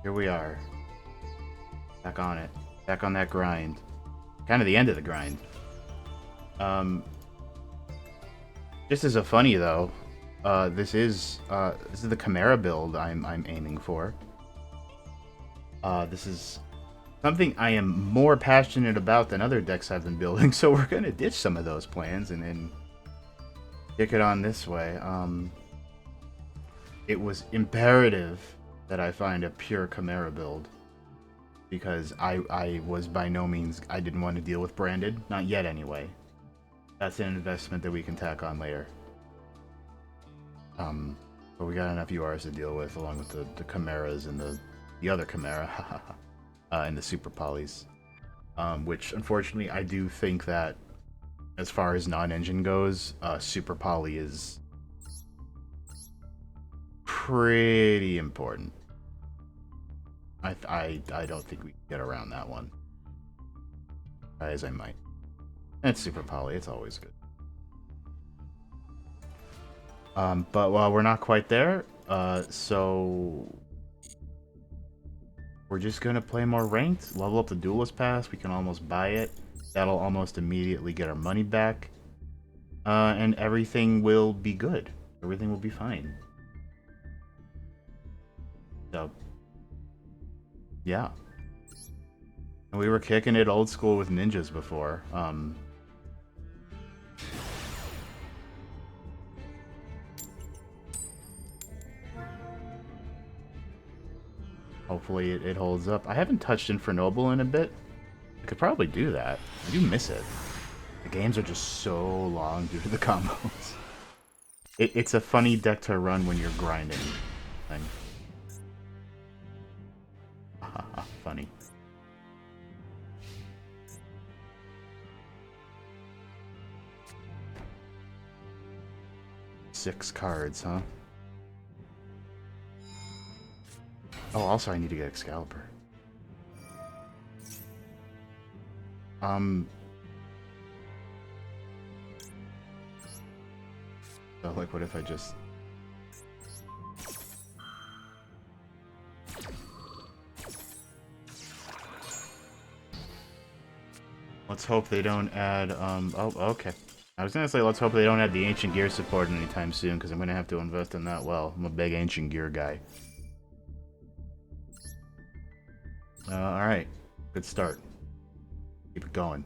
Here we are. Back on it. Back on that grind. Kind of the end of the grind. Just as a funny though, this is the Chimera build I'm aiming for. This is something I am more passionate about than other decks I've been building, so we're gonna ditch some of those plans and kick it on this way. It was imperative that I find a pure Chimera build because I was by no means, I didn't want to deal with branded, not yet anyway. That's an investment that we can tack on later. But we got enough URs to deal with, along with the Chimeras and the other Chimera, and the Super Polys. Which, unfortunately, I do think that, as far as non-engine goes, Super Poly is pretty important. I don't think we can get around that one. Try as I might. And it's Super Poly, it's always good. But while we're not quite there, so we're just gonna play more ranked, level up the Duelist Pass. We can almost buy it. That'll almost immediately get our money back, and everything will be good. Everything will be fine. So, yeah. And we were kicking it old school with ninjas before. Hopefully it holds up. I haven't touched Infernoble in a bit. I could probably do that. I do miss it. The games are just so long due to the combos. It's a funny deck to run when you're grinding. Thing. Funny. Six cards, huh? Oh, also I need to get Excalibur. So, like, what if I just... Let's hope they don't add, oh, okay. I was gonna say, let's hope they don't add the Ancient Gear support anytime soon, because I'm gonna have to invest in that well. I'm a big Ancient Gear guy. Alright. Good start. Keep it going.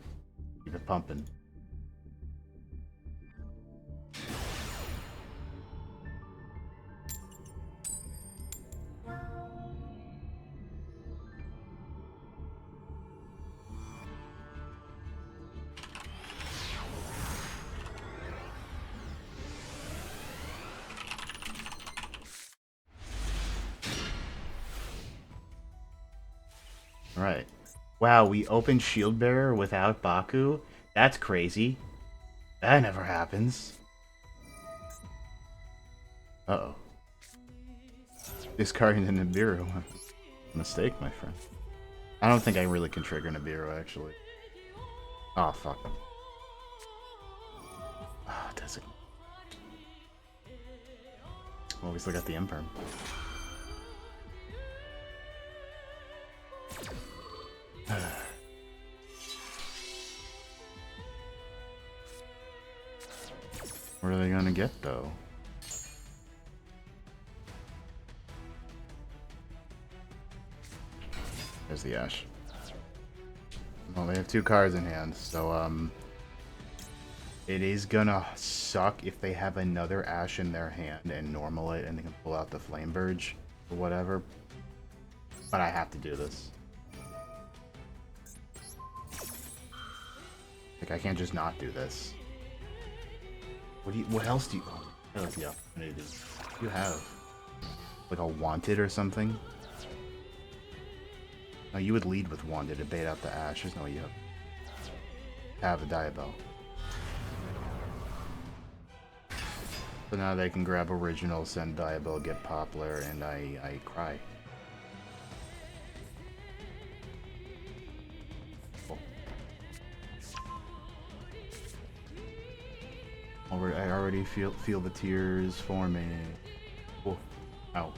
Keep it pumping. Alright. Wow, we opened Shield Bearer without Baku? That's crazy. That never happens. Uh-oh. Discarding the Nibiru. Mistake, my friend. I don't think I really can trigger Nibiru, actually. Oh, fuck. Ah, oh, does it? Well, we still got the Imperm. What are they gonna get, though? There's the Ash. Well, they have two cards in hand, so, it is gonna suck if they have another Ash in their hand and normal it and they can pull out the Flame Verge or whatever. But I have to do this. Like, I can't just not do this. What else do you... Oh, I like the opportunity. You have... Like a Wanted or something? No, you would lead with Wanted to bait out the Ash. There's no way you have a Diabell. So now they can grab Original, send Diabell, get Poplar, and I cry. I already feel the tears forming. Oh, ow.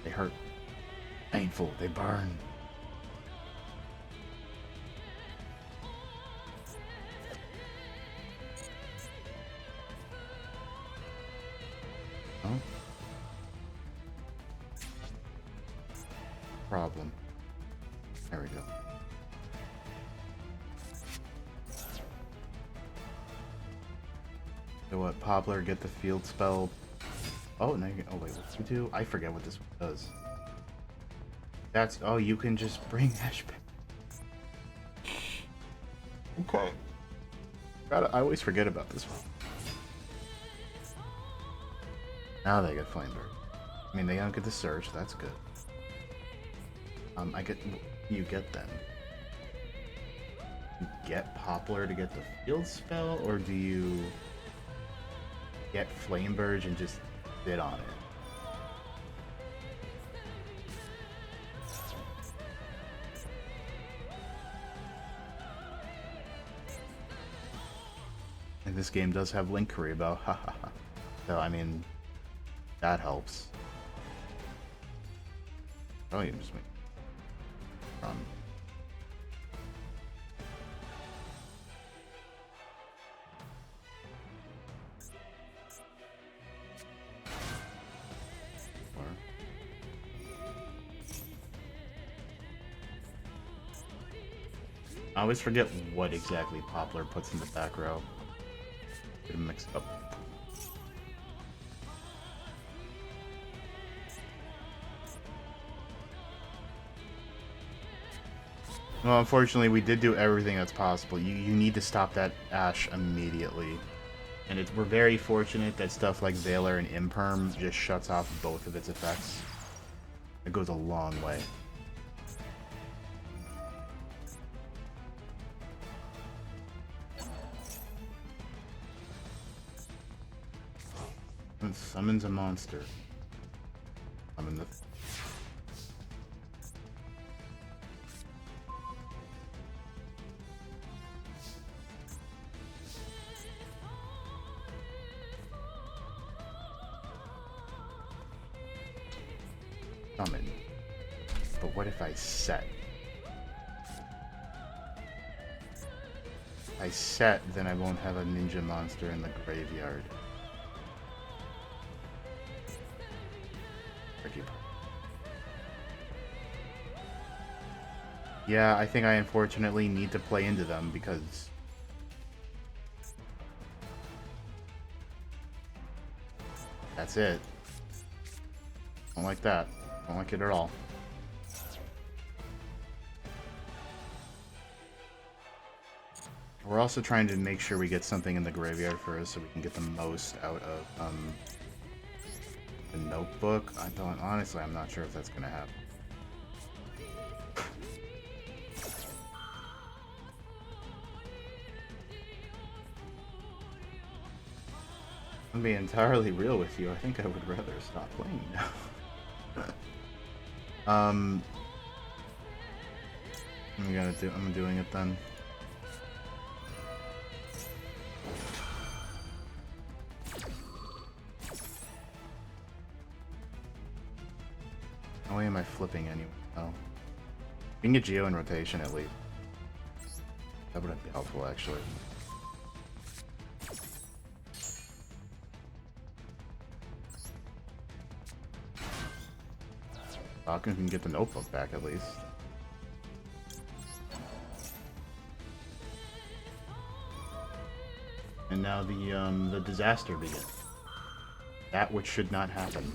They hurt. Painful. They burn. Oh. Problem. There we go. So what? Poplar, get the field spell. Oh, no. Oh, wait. What do you do? I forget what this one does. That's. Oh, you can just bring Ash back. Okay. I always forget about this one. Now they get Flamebird. I mean, they don't get the Surge. That's good. You get them. You get Poplar to get the field spell, or do you get Flamebird and just sit on it? And this game does have Link Karibo, hahaha. So, I mean, that helps. Oh, you just make run. I always forget what exactly Poplar puts in the back row. Get them mixed up. Well, unfortunately, we did do everything that's possible. You need to stop that Ash immediately. And we're very fortunate that stuff like Valor and Imperm just shuts off both of its effects. It goes a long way. And summons a monster. Summon the... Summon. But what if I set? If I set, then I won't have a ninja monster in the graveyard. Tricky part. Yeah, I think I unfortunately need to play into them because that's it. Don't like that. Don't like it at all. We're also trying to make sure we get something in the graveyard first so we can get the most out of the notebook. Honestly, I'm not sure if that's gonna happen. I'm being entirely real with you. I think I would rather stop playing now. I'm doing it then. How am I flipping anyway? Oh. We can get Geo in rotation at least. That would be helpful actually. Falcon can get the notebook back at least. And now the disaster begins. That which should not happen.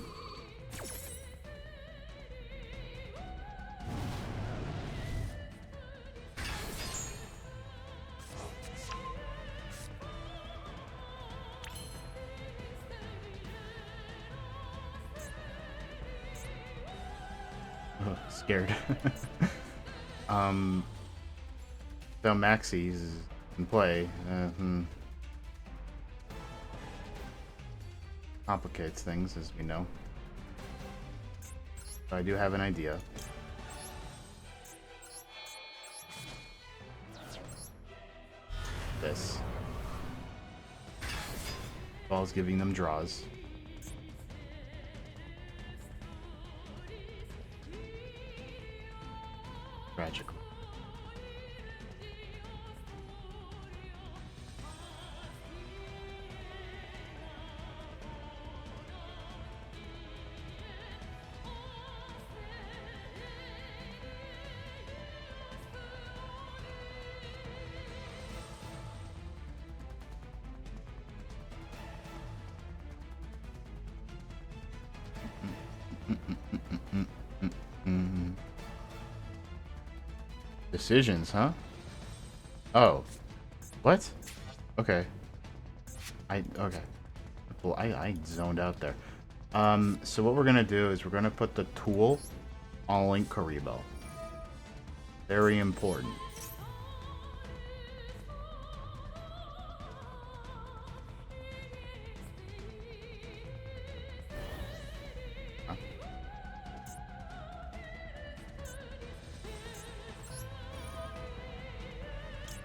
Scared. So Maxie's in play. Complicates things, as we know. But I do have an idea. This. Ball's giving them draws. Tragic. Decisions, huh? Oh. What? Okay. Okay. Well, I zoned out there. So what we're gonna do is we're gonna put the tool on Link Karibo. Very important. Huh?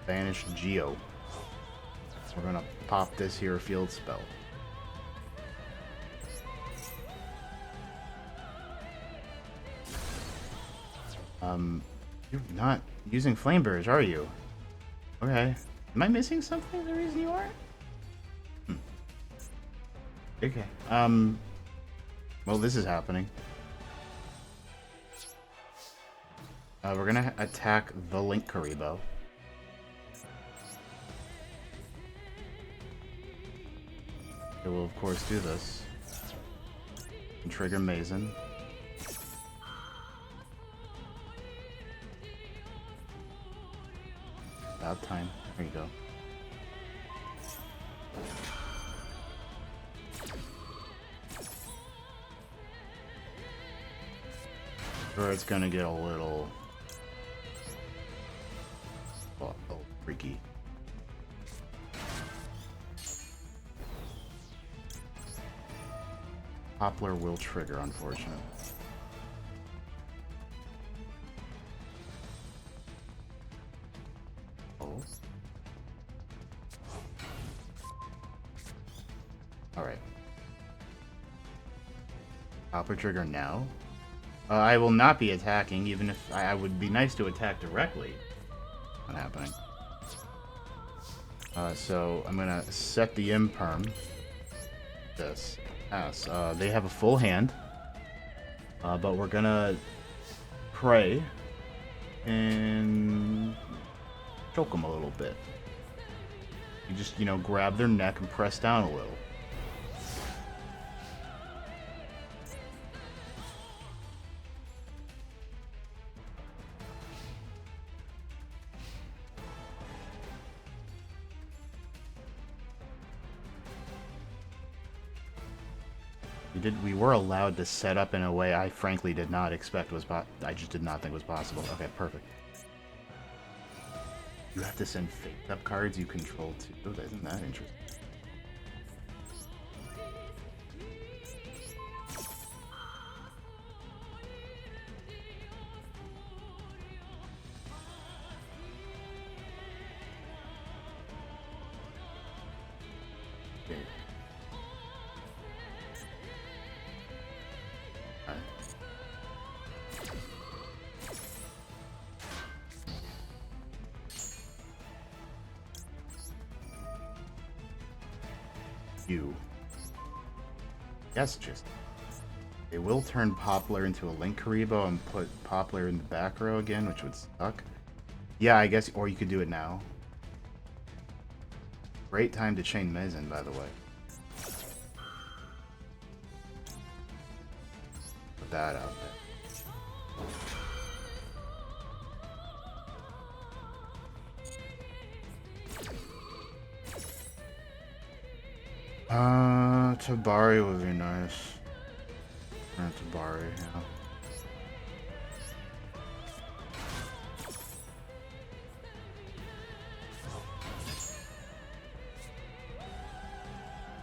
Banish Geo. We're gonna pop this here field spell. You're not using Flame Barriers, are you? Okay. Am I missing something? The reason you are? Okay. Well, this is happening. We're gonna attack the Link Karibo. It will, of course, do this. And trigger Mazen. About time. There you go. Or it's gonna get a little freaky. Poplar will trigger, unfortunately. Oh. Alright. Poplar trigger now. I will not be attacking, even if I would be nice to attack directly. Not happening. So I'm gonna set the imperm. This. Pass. They have a full hand. But we're gonna pray and choke them a little bit. You just, grab their neck and press down a little. We were allowed to set up in a way I frankly did not expect was I just did not think was possible. Okay, perfect. You have to send face-up cards you control too. Isn't that interesting? Yes, just they will turn Poplar into a Link Karibo and put Poplar in the back row again, which would suck. Yeah, I guess, or you could do it now. Great time to chain Mazen, by the way. Put that out there. Tabari would be nice. Tabari, yeah.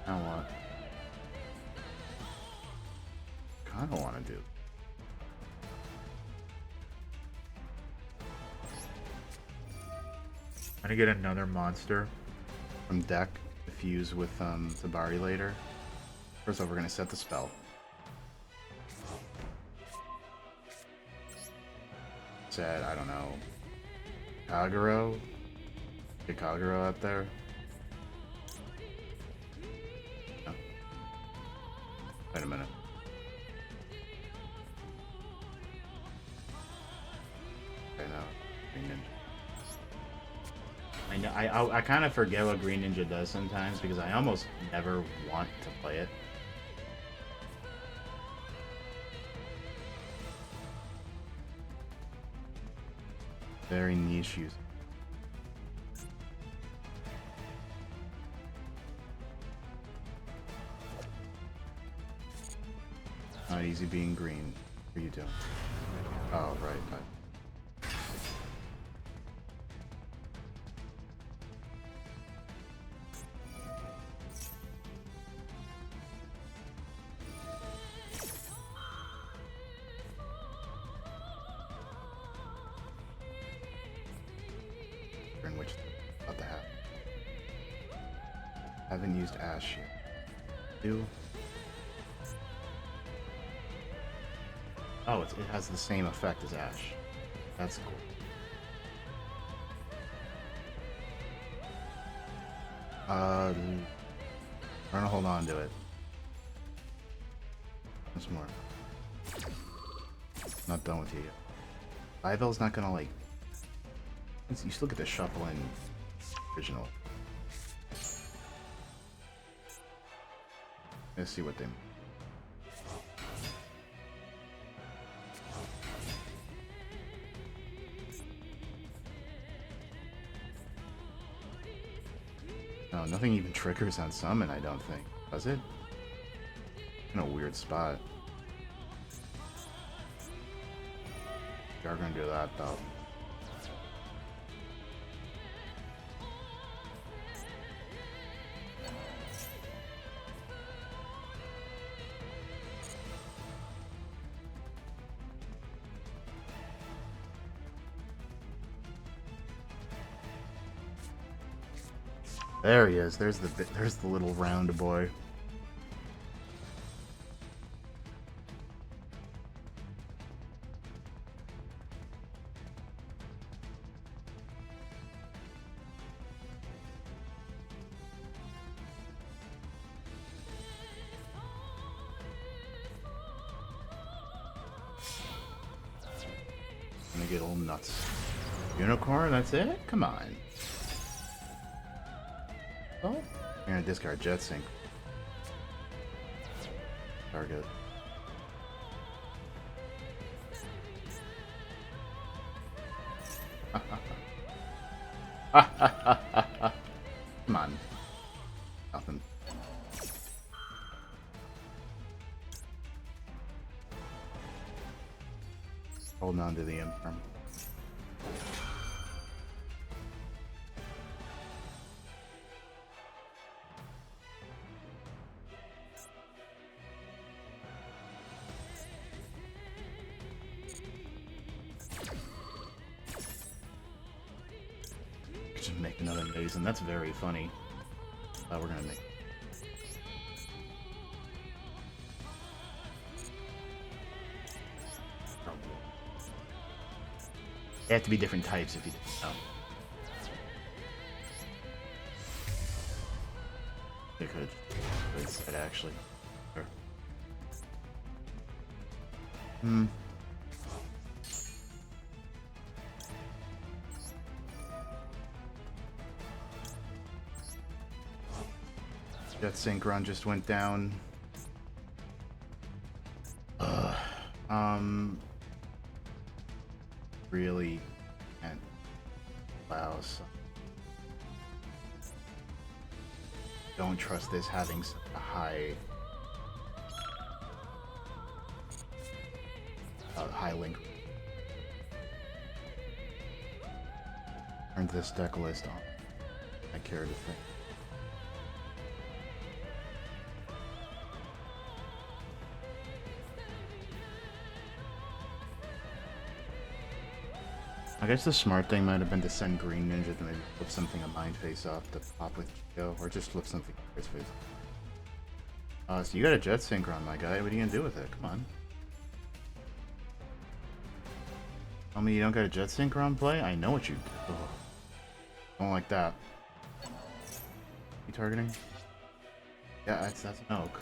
Now what? Kinda wanna do. I'm gonna get another monster from deck to fuse with Tabari later. First off, we're going to set the spell. said, I don't know, Kagero? Get Kagero out there? No. Wait a minute. I know. Green Ninja. I know. I kind of forget what Green Ninja does sometimes because I almost never want to play it. Very niche use. Not easy being green. What are you doing? Oh, right. In which about to happen. Haven't used Ash yet. Do. Oh, it has the same effect as Ash. That's cool. I'm gonna hold on to it. Once more. Not done with you yet. Ivel's not gonna like. You still get to shuffle in original. Let's see what they. No, nothing even triggers on summon, I don't think. Does it? In a weird spot. You're gonna do that though. There he is. There's the little round boy. Gonna get all nuts. Unicorn, that's it? Come on. Oh, you're gonna discard Jet Sync. Target. Come on. Nothing. Holding on to the Imperm. Just make another maze, and that's very funny. We're gonna make. They have to be different types if you didn't know. They could. But actually. Sure. Hmm. Jet Synchron just went down. Really can't allow some. Don't trust this having such a high link. Turn this deck list on. I care to think. I guess the smart thing might have been to send Green Ninja to maybe flip something a Mind Face off to pop with Chico, or just flip something Face Face. So you got a Jet Synchron, my guy. What are you gonna do with it? Come on. Tell me you don't got a jet synchron play? I know what you do. Ugh. Don't like that. You targeting? Yeah, that's an oak.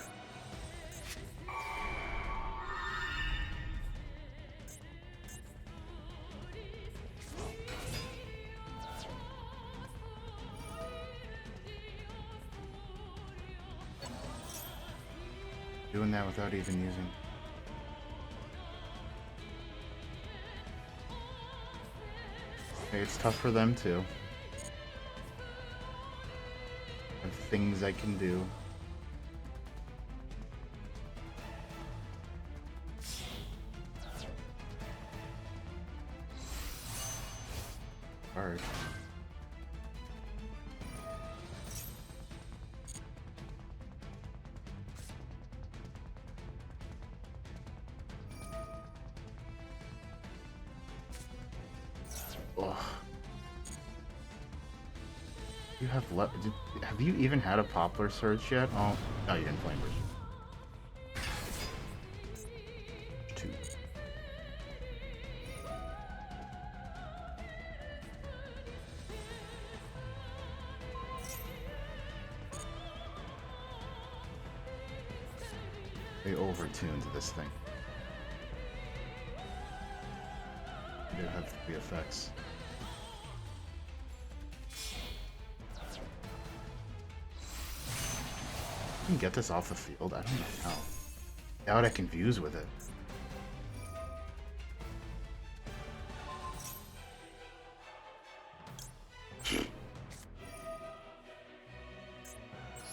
Doing that without even using. Okay, it's tough for them too. I have things I can do. Hard. Ugh. You have have you even had a Poplar Surge yet? Oh, no, you didn't flame burst. 2. They overtuned this thing. They have 3 effects. I can get this off the field. I don't know how. How would I confuse with it?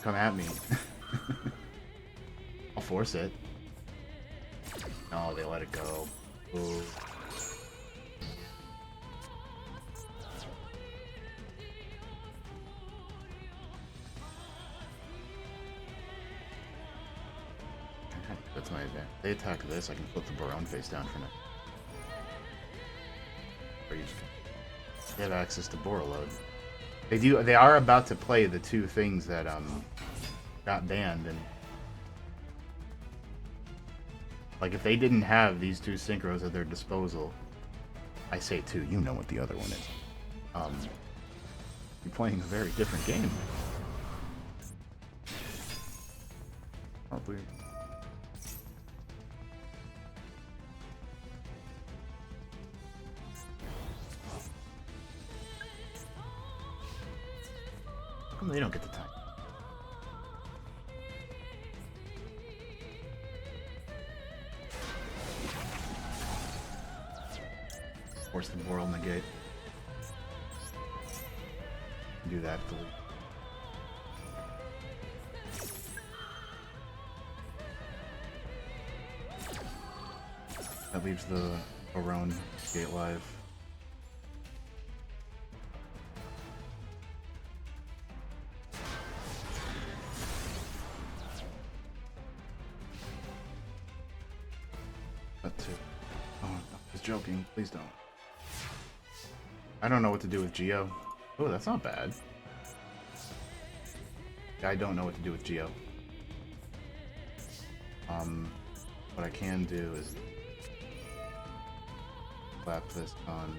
Come at me. I'll force it. No, they let it go. Ooh. That's my advantage. They attack this, I can flip the Barone face down for now. They have access to Borreload. They are about to play the 2 things that got banned, and like if they didn't have these 2 synchros at their disposal, I say 2, you know what the other one is. You're playing a very different game. Probably. How come they don't get the time? Force the Boral negate. Do that, delete. That leaves the Barone gate live. That too. Oh, I was joking. Please don't. I don't know what to do with Geo. Oh, that's not bad. I don't know what to do with Geo. What I can do is slap this on.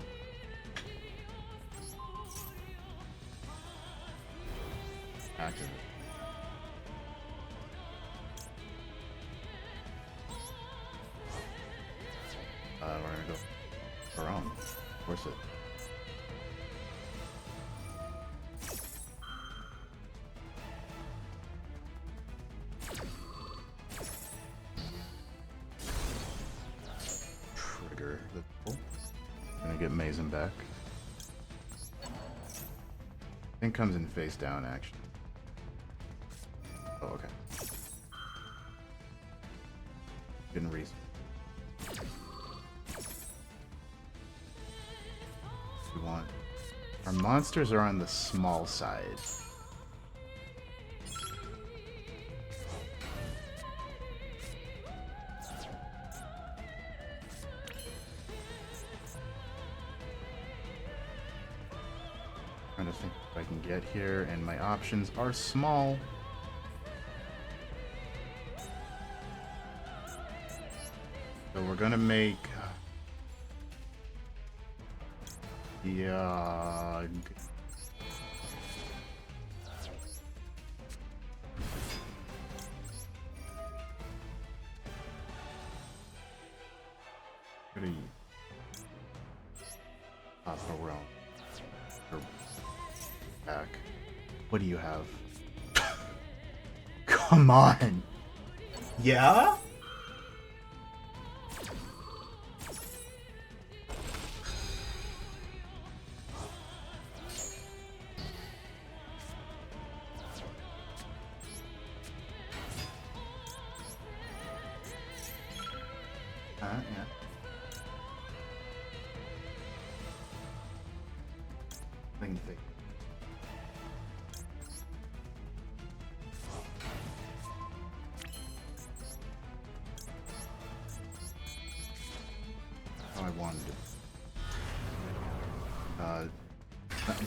Active it. We're gonna go Barone. Force it. Trigger the pull. Gonna get Mazen back. Thing comes in face down, actually. Oh, okay. Didn't reason. We want. Our monsters are on the small side. Trying to think if I can get here, and my options are small. So we're gonna make Yeah. What are you? Rome. Or back. What do you have? Come on. Yeah? Yeah. Thing. How I wanted it.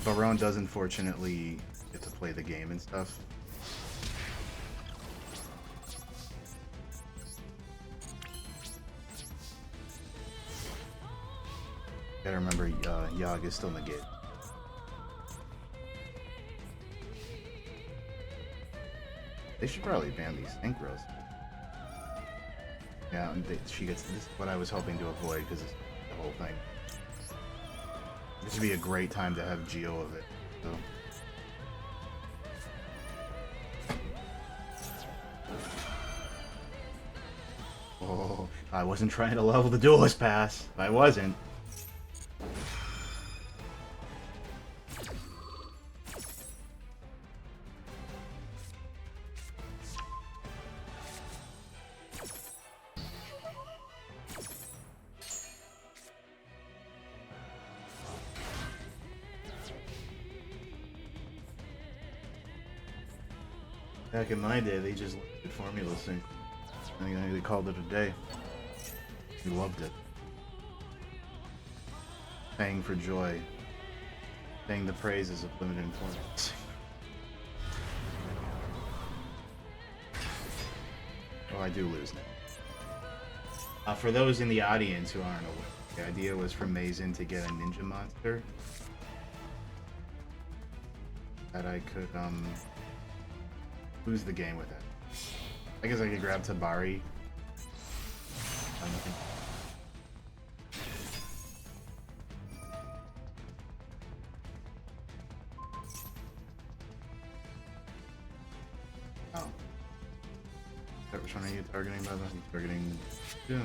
Barone does unfortunately get to play the game and stuff. Gotta remember, Yogg is still in the game. They should probably ban these synchros. Yeah, and she gets this is what I was hoping to avoid because it's the whole thing. This would be a great time to have Geo of it. So. Oh, I wasn't trying to level the Duelist Pass. I wasn't. Back in my day, they just looked at formula sync. I think they called it a day. We loved it. Paying for joy. Paying the praises of limited informants. Oh, I do lose now. For those in the audience who aren't aware, the idea was for Mazin to get a ninja monster that I could, lose the game with it. I guess I could grab Tabari. Oh. Which one are you targeting, by the way? I'm targeting Doom.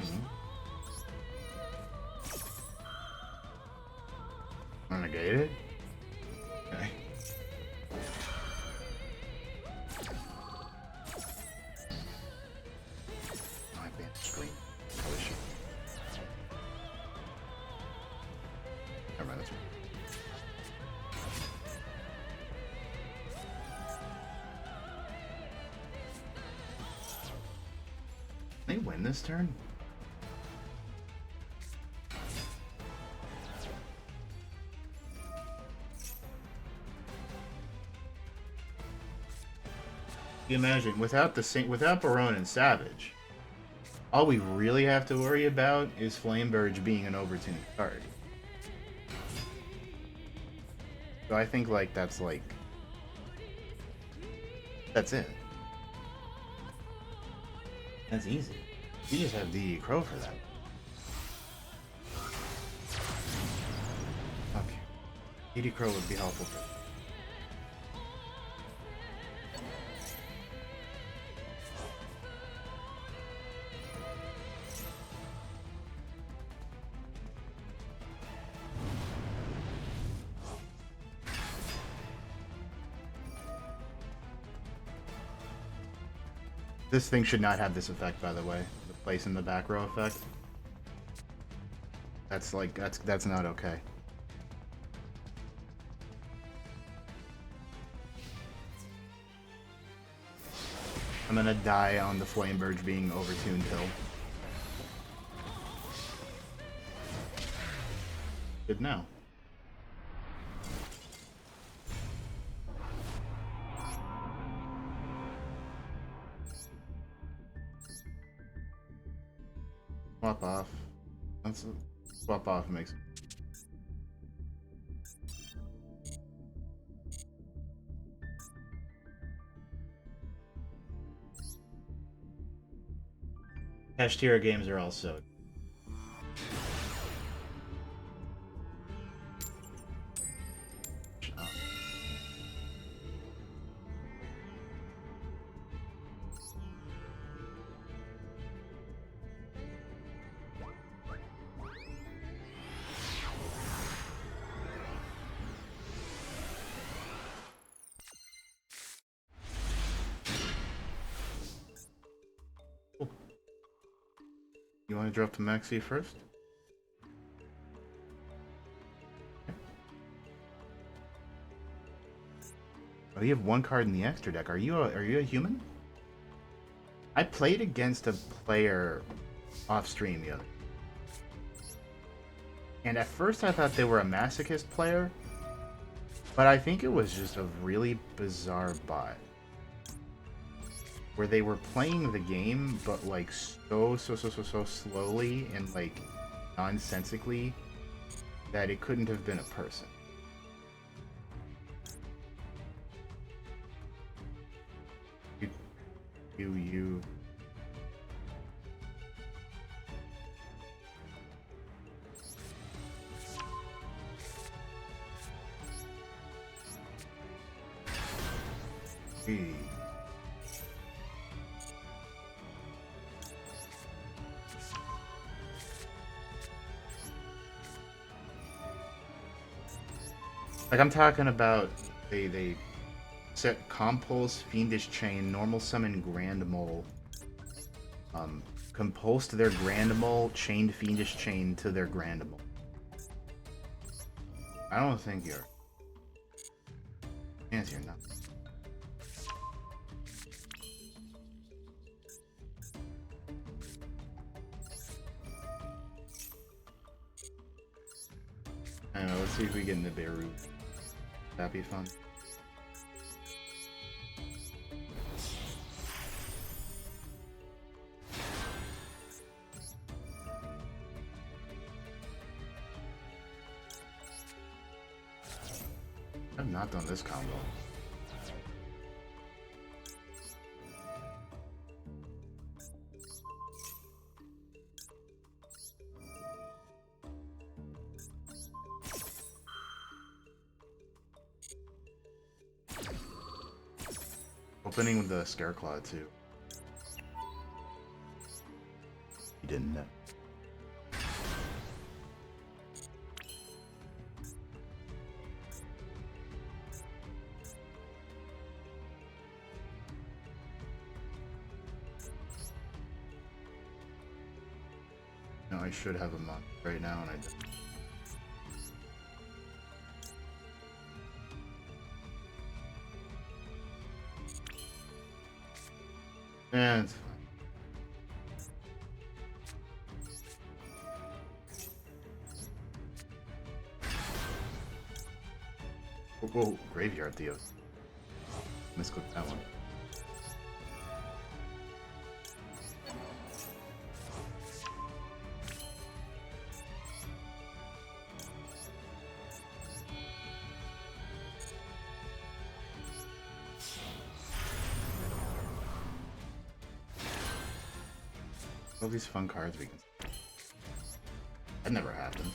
Wanna negate it? Okay. Screen. Probably should. Never mind, that's right. Can they win this turn? You imagine without Barone and Savage. All we really have to worry about is Flameburge being an overtuned card. So I think that's it. That's easy. You just have DD Crow for that. Okay. DD Crow would be helpful for that. This thing should not have this effect, by the way. The place in the back row effect. That's not okay. I'm gonna die on the Flameburge being overtuned hill. Good now. Swap off. Swap off makes. Ashtira games are also. You want to drop to Maxi first? Oh, you have one card in the extra deck. Are you a human? I played against a player off stream the other. And at first I thought they were a masochist player, but I think it was just a really bizarre bot. Where they were playing the game, but like so slowly and like nonsensically that it couldn't have been a person. You. Hey. Like, I'm talking about they set Compulse, Fiendish Chain, Normal Summon Grand Mole, Compulse to their Grand Mole, Chained Fiendish Chain to their Grand Mole. I don't think you're. Yes, you're not. I don't know, let's see if we get into Beirut. That'd be fun. I've not done this combo. Opening with the Scareclaw too. You didn't know. No, I should have a month right now, and I didn't. And it's fine. Whoa, Graveyard Theos. Misclicked that one. All these fun cards we can. That never happened.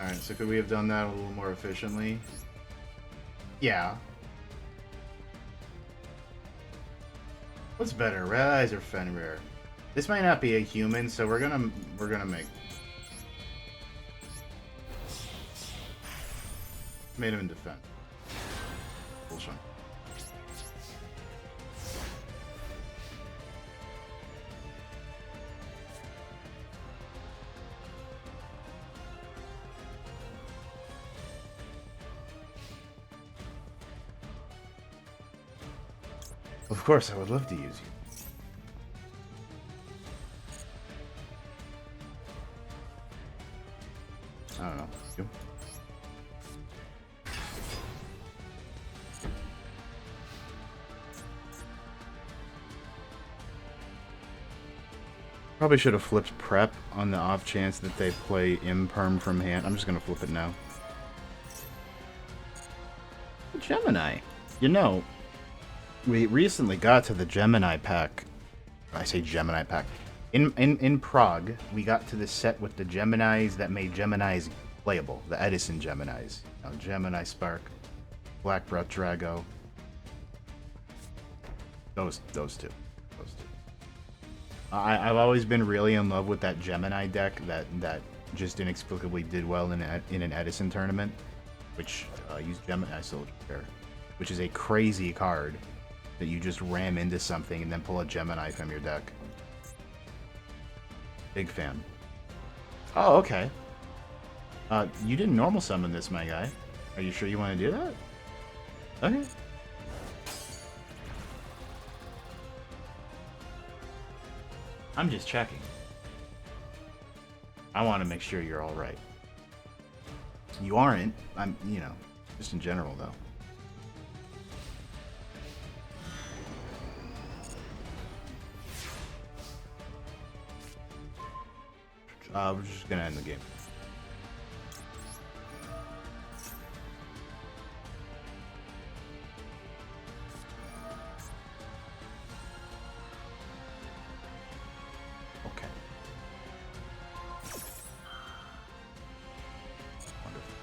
Alright, so could we have done that a little more efficiently? Yeah. What's better, Red Eyes or Fenrir? This might not be a human, so we're gonna make. Made him in defense. Bullshit. Of course, I would love to use you. I don't know. You? Probably should have flipped prep on the off chance that they play imperm from hand. I'm just gonna flip it now. Gemini. You know, we recently got to the Gemini pack I say Gemini pack. In Prague, we got to the set with the Geminis that made Geminis playable. The Edison Geminis. You know, Gemini Spark, Black Breath Drago. Those two. I've always been really in love with that Gemini deck that just inexplicably did well in an Edison tournament, which used Gemini Soldier, which is a crazy card that you just ram into something and then pull a Gemini from your deck. Big fan. Oh, okay. You didn't normal summon this, my guy. Are you sure you want to do that? Okay. I'm just checking. I want to make sure you're all right. You aren't. I'm, you know, just in general, though. We're just gonna end the game. Okay. Wonderful.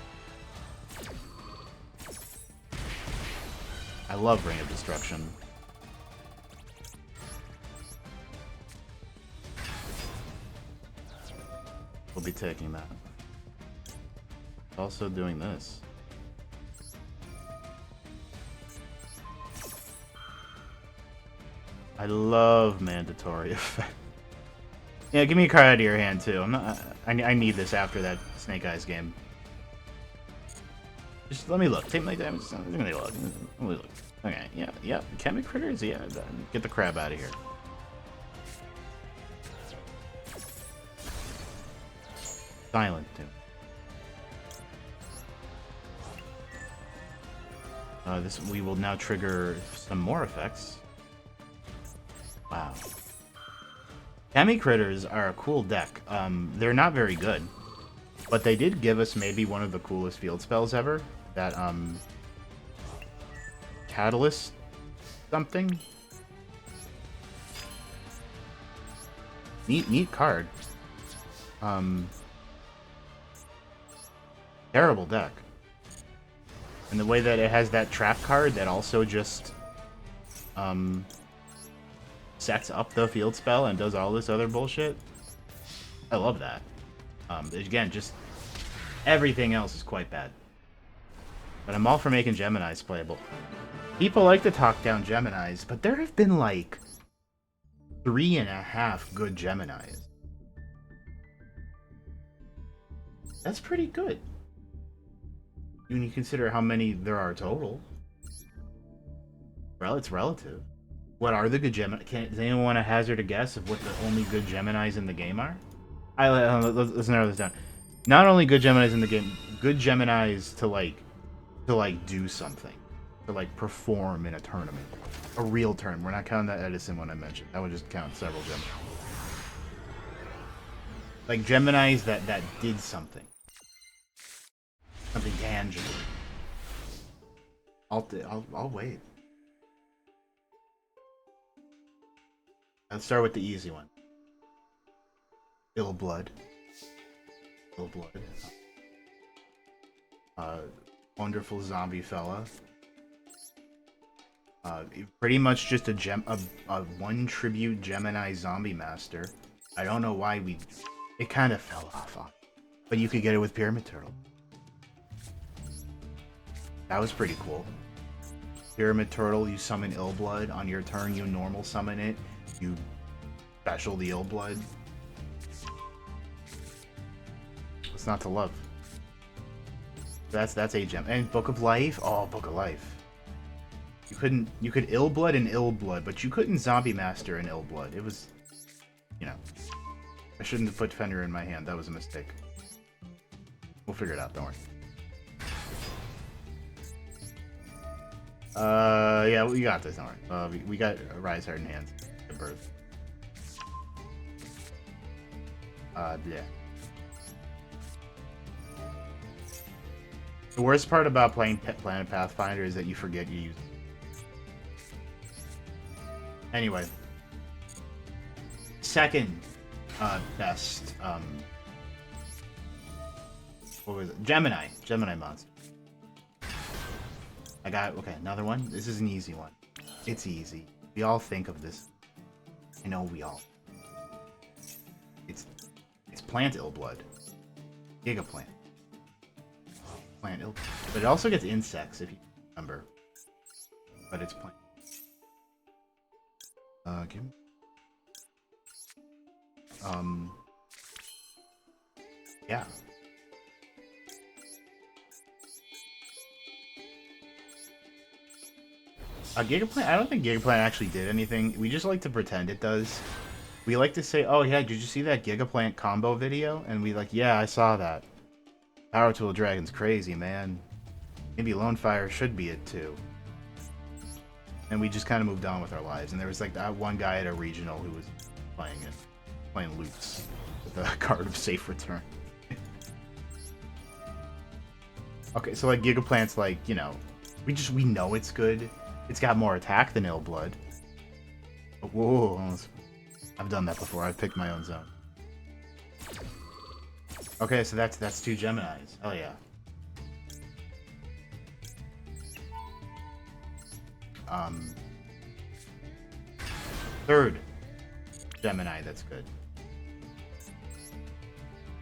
I love Ring of Destruction. We'll be taking that. Also doing this. I love mandatory effect. Yeah, give me a card out of your hand too. I'm not. I need this after that Snake Eyes game. Just let me look. Take my time. Let me look. Let me look. Okay. Yeah. Chemic critters. Yeah. Get the crab out of here. Silent too. We will now trigger some more effects. Wow. Chemi Critters are a cool deck. They're not very good, but they did give us maybe one of the coolest field spells ever. That Catalyst something. Neat card. Terrible deck. And the way that it has that trap card that also just sets up the field spell and does all this other bullshit. I love that. Again, just everything else is quite bad. But I'm all for making Geminis playable. People like to talk down Geminis, but there have been like 3.5 good Geminis. That's pretty good. When you consider how many there are total. Well, it's relative. What are the good Gemini? Does anyone want to hazard a guess of what the only good Geminis in the game are? Let's narrow this down. Not only good Geminis in the game, good Geminis to do something, to like perform in a tournament, a real tournament. We're not counting that Edison one I mentioned. That would just count several Geminis. Like Geminis that did something. Something tangible. I'll wait. Let's start with the easy one. Ill Blood. Wonderful zombie fella. Pretty much just a one tribute Gemini zombie master. I don't know why it kind of fell off on, but you could get it with Pyramid Turtle. That was pretty cool. Pyramid Turtle, you summon Ill Blood. On your turn, you normal summon it. You special the Ill Blood. What's not to love? That's a gem. And Book of Life? Oh, Book of Life. You could Ill Blood and Ill Blood, but you couldn't Zombie Master an Ill Blood. It was, you know. I shouldn't have put Fenrir in my hand. That was a mistake. We'll figure it out, don't worry. Yeah, we got this, don't worry. We got Rise Heart in hand. Good birth. Yeah. The worst part about playing Planet Pathfinder is that you forget you use it. Anyway. second best. What was it? Gemini monster. I got okay. Another one. This is an easy one. It's easy. We all think of this. I know we all. It's plant illblood. Gigaplant. Plant illblood. But it also gets insects if you remember. But it's plant. Give me. Yeah. Gigaplant, I don't think Gigaplant actually did anything. We just like to pretend it does. We like to say, oh yeah, did you see that Gigaplant combo video? And we like, yeah, I saw that. Power Tool Dragon's crazy, man. Maybe Lone Fire should be it too. And we just kind of moved on with our lives. And there was like that one guy at a regional who was playing loots with a card of safe return. Okay, so like Gigaplant's like, you know, we know it's good. It's got more attack than Illblood. Whoa, I've done that before. I've picked my own zone. Okay, so that's two Geminis. Oh yeah. Third Gemini that's good.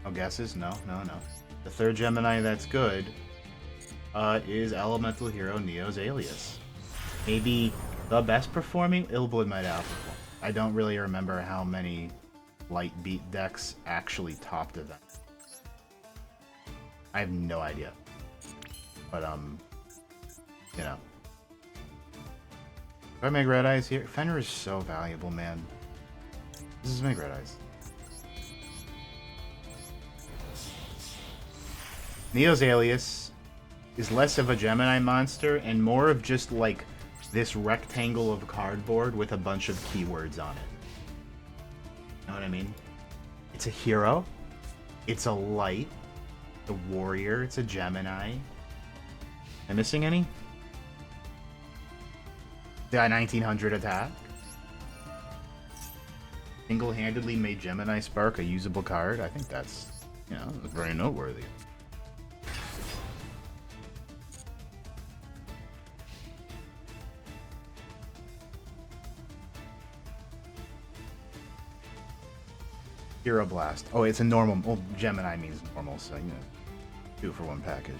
No guesses? No. The third Gemini that's good is Elemental Hero Neo's Alias. Maybe the best performing. Illblood might outperform. I don't really remember how many light beat decks actually topped event. I have no idea. But you know. Do I make Red Eyes here? Fenrir is so valuable, man. This is make Red Eyes. Neo's Alias is less of a Gemini monster and more of just like this rectangle of cardboard with a bunch of keywords on it. Know what I mean? It's a hero. It's a light. It's a warrior. It's a Gemini. Am I missing any? Got 1900 attack. Single-handedly made Gemini Spark a usable card. I think that's, you know, very noteworthy. Hero Blast. Oh, it's a normal. Well, Gemini means normal, so you know, 2 for 1 package.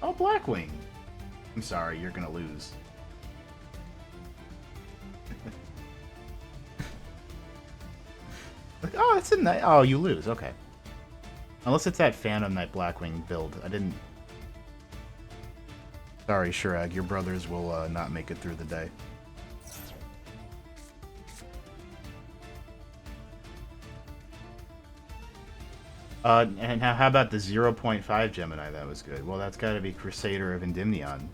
Oh, Blackwing. I'm sorry, you're gonna lose. Like, oh, it's a night. Oh, you lose. Okay. Unless it's that Phantom Knight Blackwing build. I didn't. Sorry, Shirag. Your brothers will not make it through the day. And how about the 0.5 Gemini that was good? Well, that's got to be Crusader of Endymion,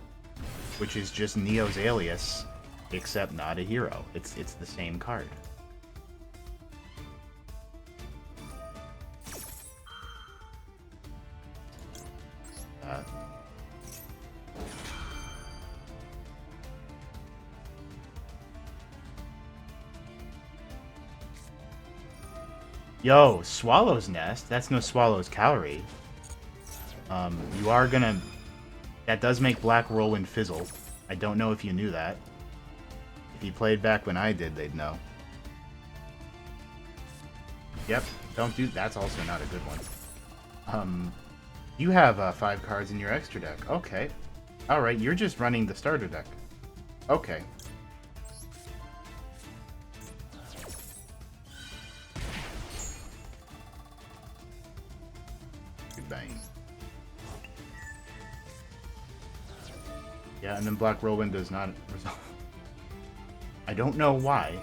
which is just Neo's Alias, except not a hero. It's the same card. Yo, Swallow's Nest. That's no Swallow's Calorie. You are gonna... That does make Black Whirlwind fizzle. I don't know if you knew that. If you played back when I did, they'd know. Yep, don't do... That's also not a good one. You have 5 cards in your extra deck. Okay. Alright, you're just running the starter deck. Okay. Bang. Yeah, and then Black Whirlwind does not resolve. I don't know why.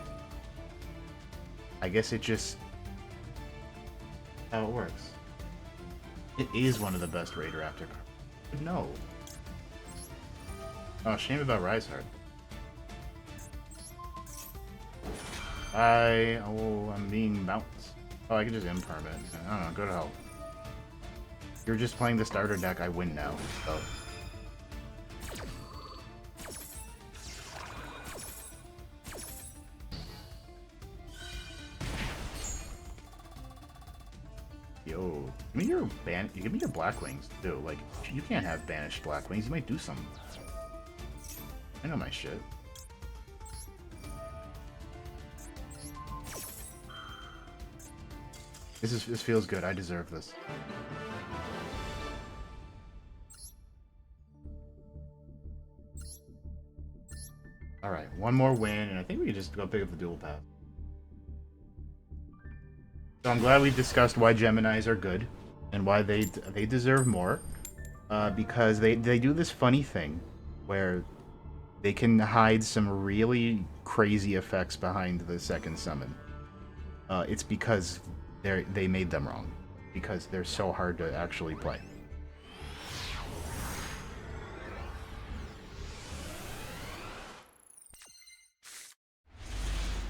I guess it just... how it works. It is one of the best Raider after cards. No. Oh, shame about Rizehard. I'm being bounced. Oh, I can just impermanent. I don't know, go to hell. You're just playing the starter deck, I win now, so... Yo, give me your give me your black wings too. Like, you can't have banished black wings. You might do something. I know my shit. This feels good. I deserve this. All right, one more win, and I think we can just go pick up the dual path. So I'm glad we've discussed why Geminis are good and why they deserve more. Because they do this funny thing where they can hide some really crazy effects behind the second summon. It's because they made them wrong, because they're so hard to actually play.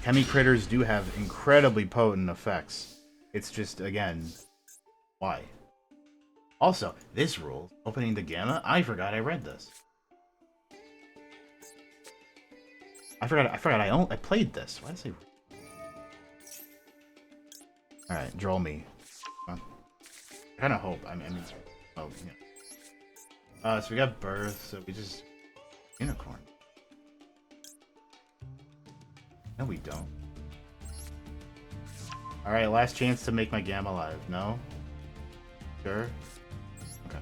Chemi critters do have incredibly potent effects. It's just, again, why? Also, this rule, opening the Gamma, I forgot I read this. I forgot I played this. Why did I say... Alright, droll me. Come on. I kind of hope. I mean, oh, yeah. So we got Birth, so we just... Unicorn. No, we don't. Alright, last chance to make my Gamma live. No? Sure? Okay.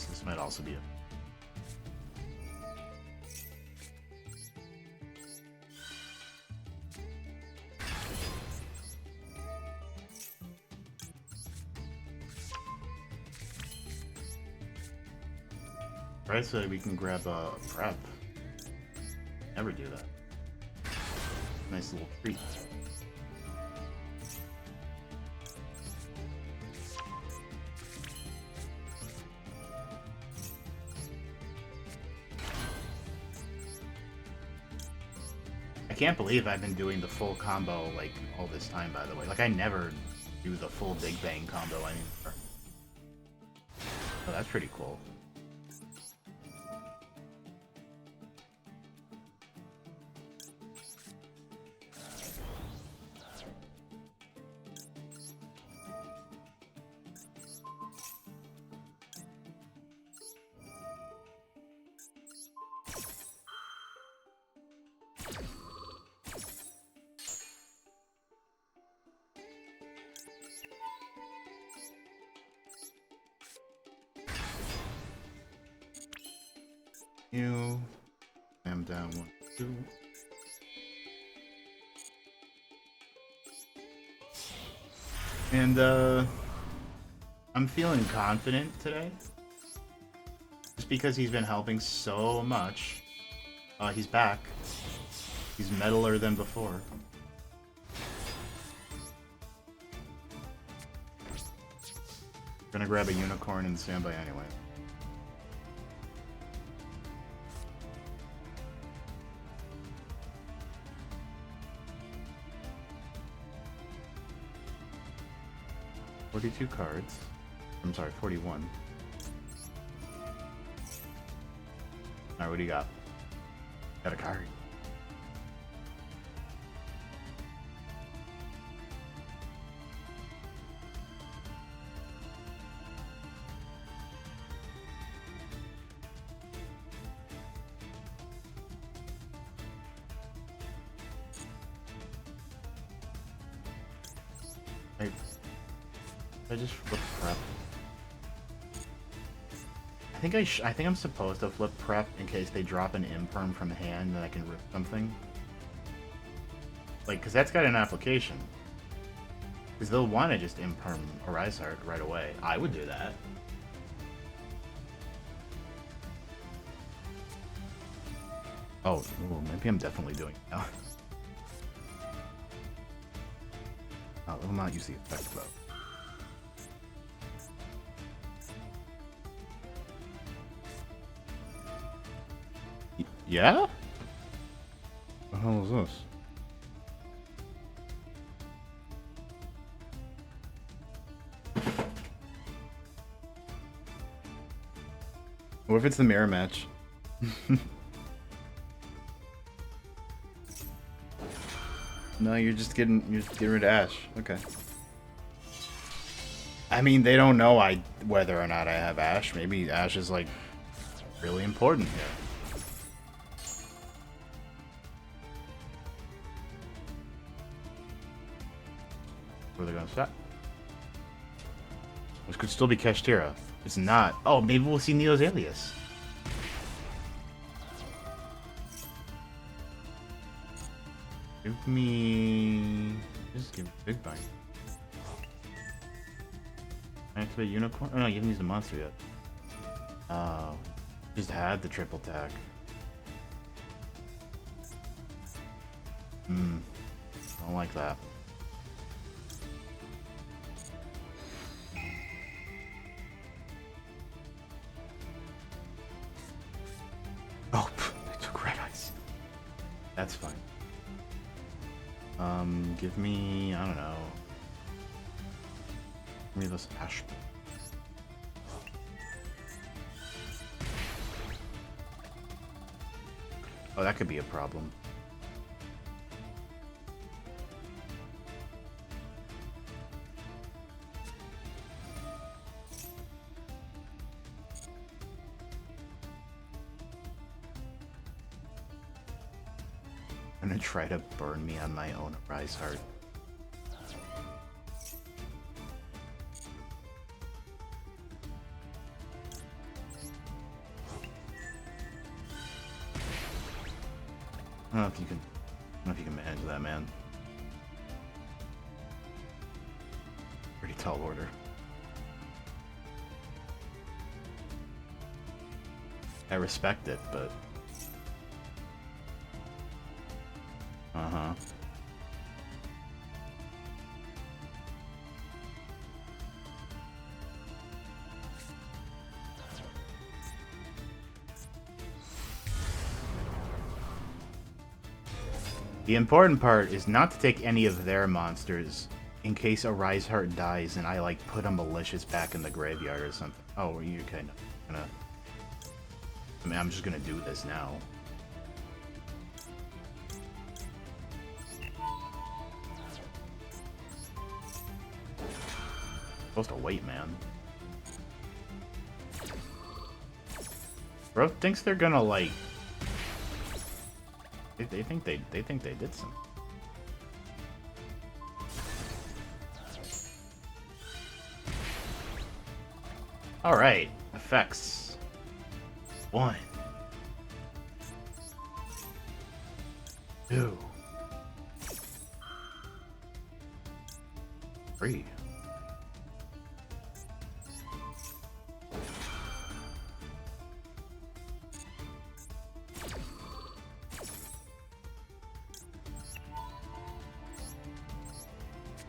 This might also be it. Right, so we can grab a prep. Never do that. Nice little treat. I can't believe I've been doing the full combo like all this time, by the way. Like, I never do the full Big Bang combo anymore. So that's pretty cool. I'm down 1, 2. And I'm feeling confident today. Just because he's been helping so much. He's back. He's metaler than before. Gonna grab a unicorn and stand by anyway. $42 cards. I'm sorry, 41. Alright, what do you got? Got a card. I just flip prep. I think I'm supposed to flip prep in case they drop an imperm from hand and I can rip something. Like, cause that's got an application. Cause they'll want to just imperm Horizon right away. I would do that. Oh, ooh, maybe I'm definitely doing it now. Oh, it will not use the effect though. Yeah? What the hell is this? What if it's the mirror match? No, you're just getting rid of Ash. Okay. I mean, they don't know whether or not I have Ash. Maybe Ash is like really important here. Where are they gonna set? This could still be Kashtira. It's not. Oh, maybe we'll see Neo's Alias. Give me... Just give me Big Bang. Activate Unicorn? Oh no, you haven't used the monster yet. Oh. Just had the triple attack. I don't like that. Oh, I took red ice. That's fine. Give me, I don't know. Give me this Ash. Oh, that could be a problem. Gonna try to burn me on my own Rise Heart. I don't know if you can. I don't know if you can manage that, man. Pretty tall order. I respect it, but. Uh-huh. The important part is not to take any of their monsters in case a Rise Heart dies and I like put a Malicious back in the graveyard or something. Oh, you're kind of gonna... I mean, I'm just gonna do this now. Supposed to wait, man. Bro thinks they're gonna like. They think they did something. All right, effects. 1, 2, 3.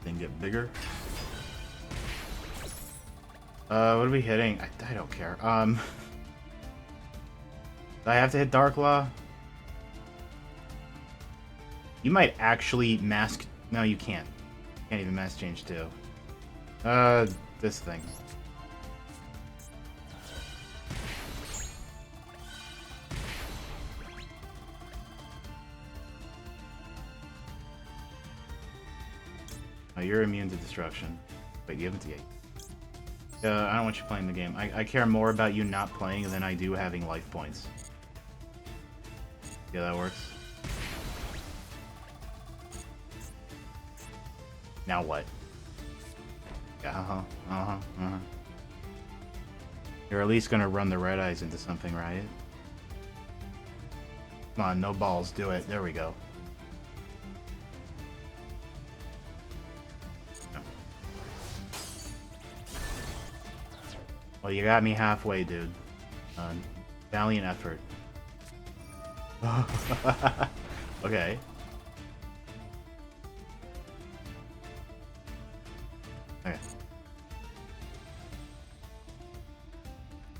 Then get bigger. What are we hitting? I don't care. Do I have to hit Dark Law? You might actually mask... No, you can't. Can't even mask change too. This thing. Oh, you're immune to destruction. Wait, you haven't yet. I don't want you playing the game. I care more about you not playing than I do having life points. Yeah, that works. Now what? Yeah, You're at least gonna run the red eyes into something, right? Come on, no balls, do it. There we go. Well, you got me halfway, dude. Valiant effort. Okay. Okay.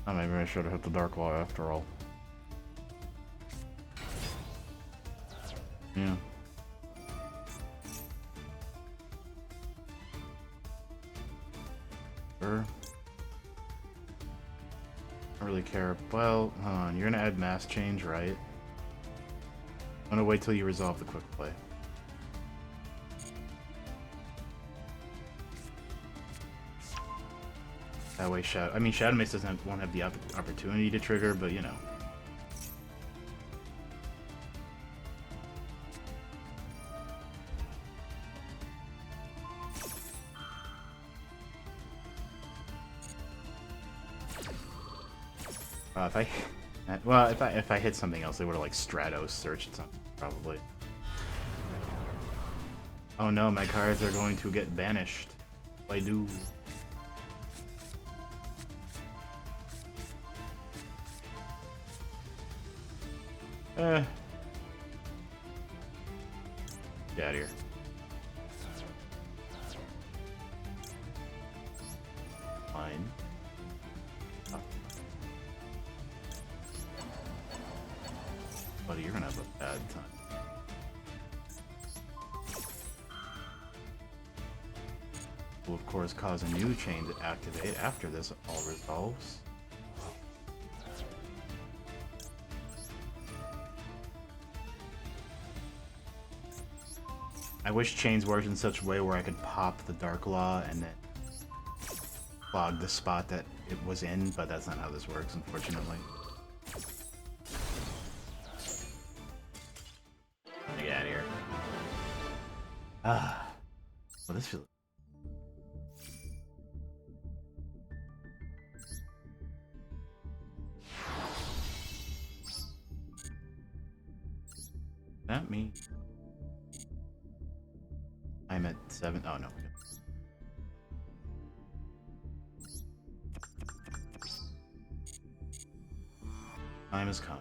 Maybe I should have hit the Dark Law after all. Yeah. Sure. don't really care. Well, hold on. You're gonna add mass change, right? I'm gonna wait till you resolve the quick play. That way, Shadow Mist won't have the opportunity to trigger, but you know. If I hit something else, they would have like Stratos searched something probably. Oh no, my cards are going to get banished. I do. Get out of here. Fine. Oh. Buddy, you're gonna have a bad time. Will of course cause a new chain to activate after this all resolves. I wish chains worked in such a way where I could pop the Dark Law and then clog the spot that it was in, but that's not how this works, unfortunately. Get out of here. Ah. Well, this feels... That me? I'm at 7. Oh no. Time has come.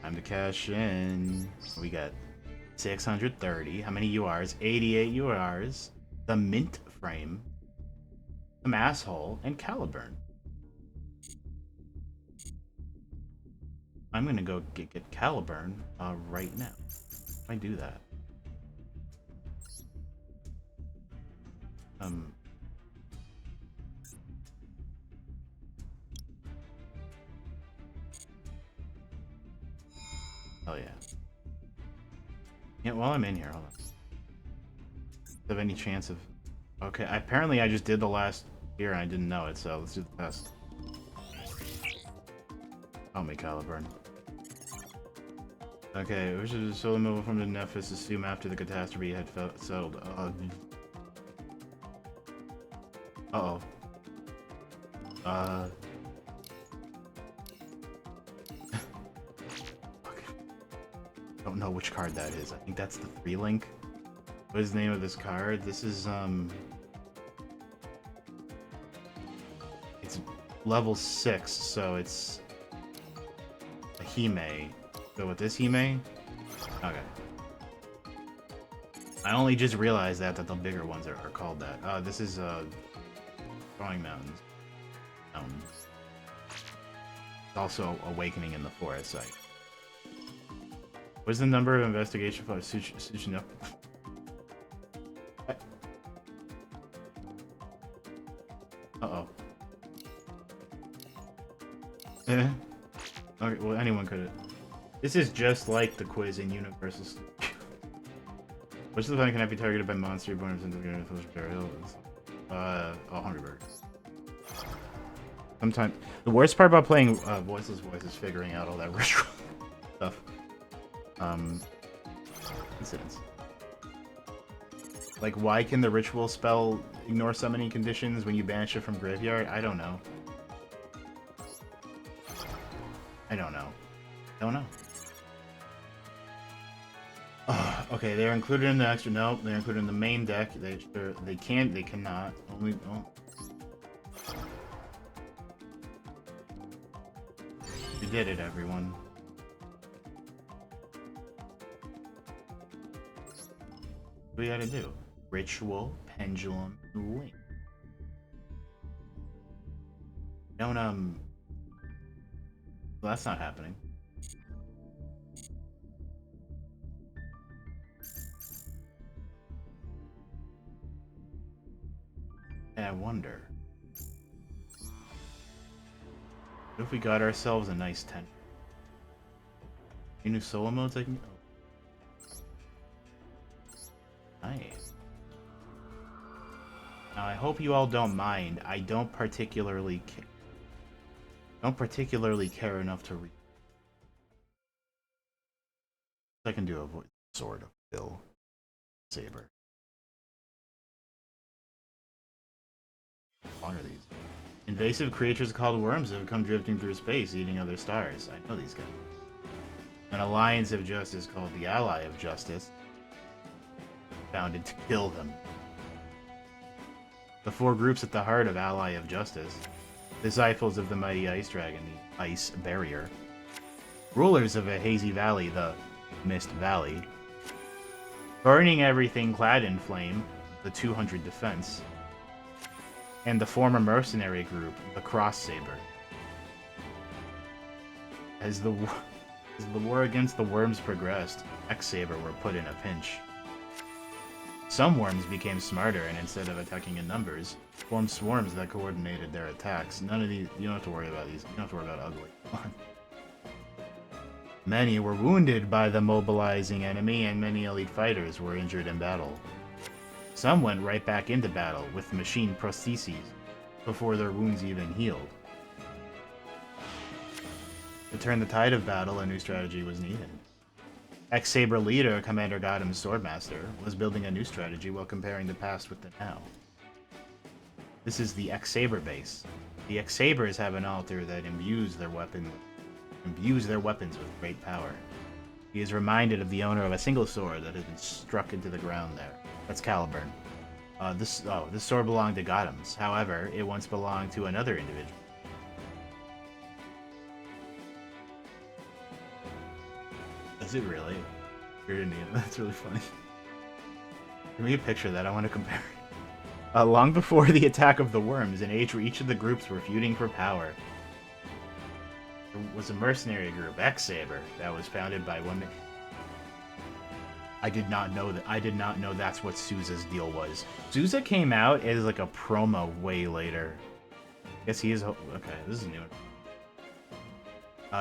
Time to cash in. We got 630. How many URs? 88 URs. The Mint Frame. Some Asshole. And Caliburn. I'm gonna go get Caliburn right now. If I do that. Hell yeah. Yeah, while I'm in here, hold on. Have any chance of... Okay, apparently I just did the last here and I didn't know it, so let's do the test. Help me, Caliburn. Okay, we should solo move from the Nephis, assume after the catastrophe had settled. Uh-oh. Don't know which card that is. I think that's the 3-link. What is the name of this card? This is, it's level 6, so it's a Hime. Go with this Hime? Okay. I only just realized that the bigger ones are called that. This is, Drawing Mountains. It's also Awakening in the Forest site. What's the number of investigation for Tsuchino? Uh-oh. Eh. Okay, well, anyone could have. This is just like the quiz in Universal Studio. Which of the planet cannot be targeted by monster born into the Hill? Oh, Hungry Bird. Sometimes the worst part about playing Voiceless Voice is figuring out all that ritual stuff. Incidents. Like, why can the ritual spell ignore summoning conditions when you banish it from graveyard? I don't know. I don't know. Okay, they're included in the extra. Nope, they're included in the main deck. They cannot. Only. Oh. You did it, everyone. What do we gotta do? Ritual, Pendulum, Link. Don't Well, that's not happening. And I wonder, what if we got ourselves a nice 10? Any new solo modes I can... Oh. Nice. Now, I hope you all don't mind. I don't particularly care enough to read. I can do a voice sword of Duel Saber. What are these? Invasive creatures called worms have come drifting through space, eating other stars. I know these guys. An alliance of justice called the Ally of Justice, founded to kill them. The 4 groups at the heart of Ally of Justice: disciples of the mighty ice dragon, the Ice Barrier; rulers of a hazy valley, the Mist Valley; burning everything clad in flame, the 200 Defense; and the former mercenary group, the Cross-Saber. As the war against the worms progressed, X-Saber were put in a pinch. Some worms became smarter and instead of attacking in numbers, formed swarms that coordinated their attacks. None of these, you don't have to worry about these, you don't have to worry about ugly. Many were wounded by the mobilizing enemy and many elite fighters were injured in battle. Some went right back into battle with machine prostheses before their wounds even healed. To turn the tide of battle, a new strategy was needed. X-Saber leader, Commander Gotham's Swordmaster, was building a new strategy while comparing the past with the now. This is the X-Saber base. The X-Sabers have an altar that imbues their weapons with great power. He is reminded of the owner of a single sword that has been struck into the ground there. That's Caliburn. This sword belonged to Gotham's. However, it once belonged to another individual. Is it really? You're Indian. That's really funny. Give me a picture of that. I want to compare it. Long before the attack of the worms, an age where each of the groups were feuding for power, there was a mercenary group, X-Saber, that was founded by one. I did not know that. I did not know that's what Sousa's deal was. Sousa came out as like a promo way later. Guess he is. Okay, this is new.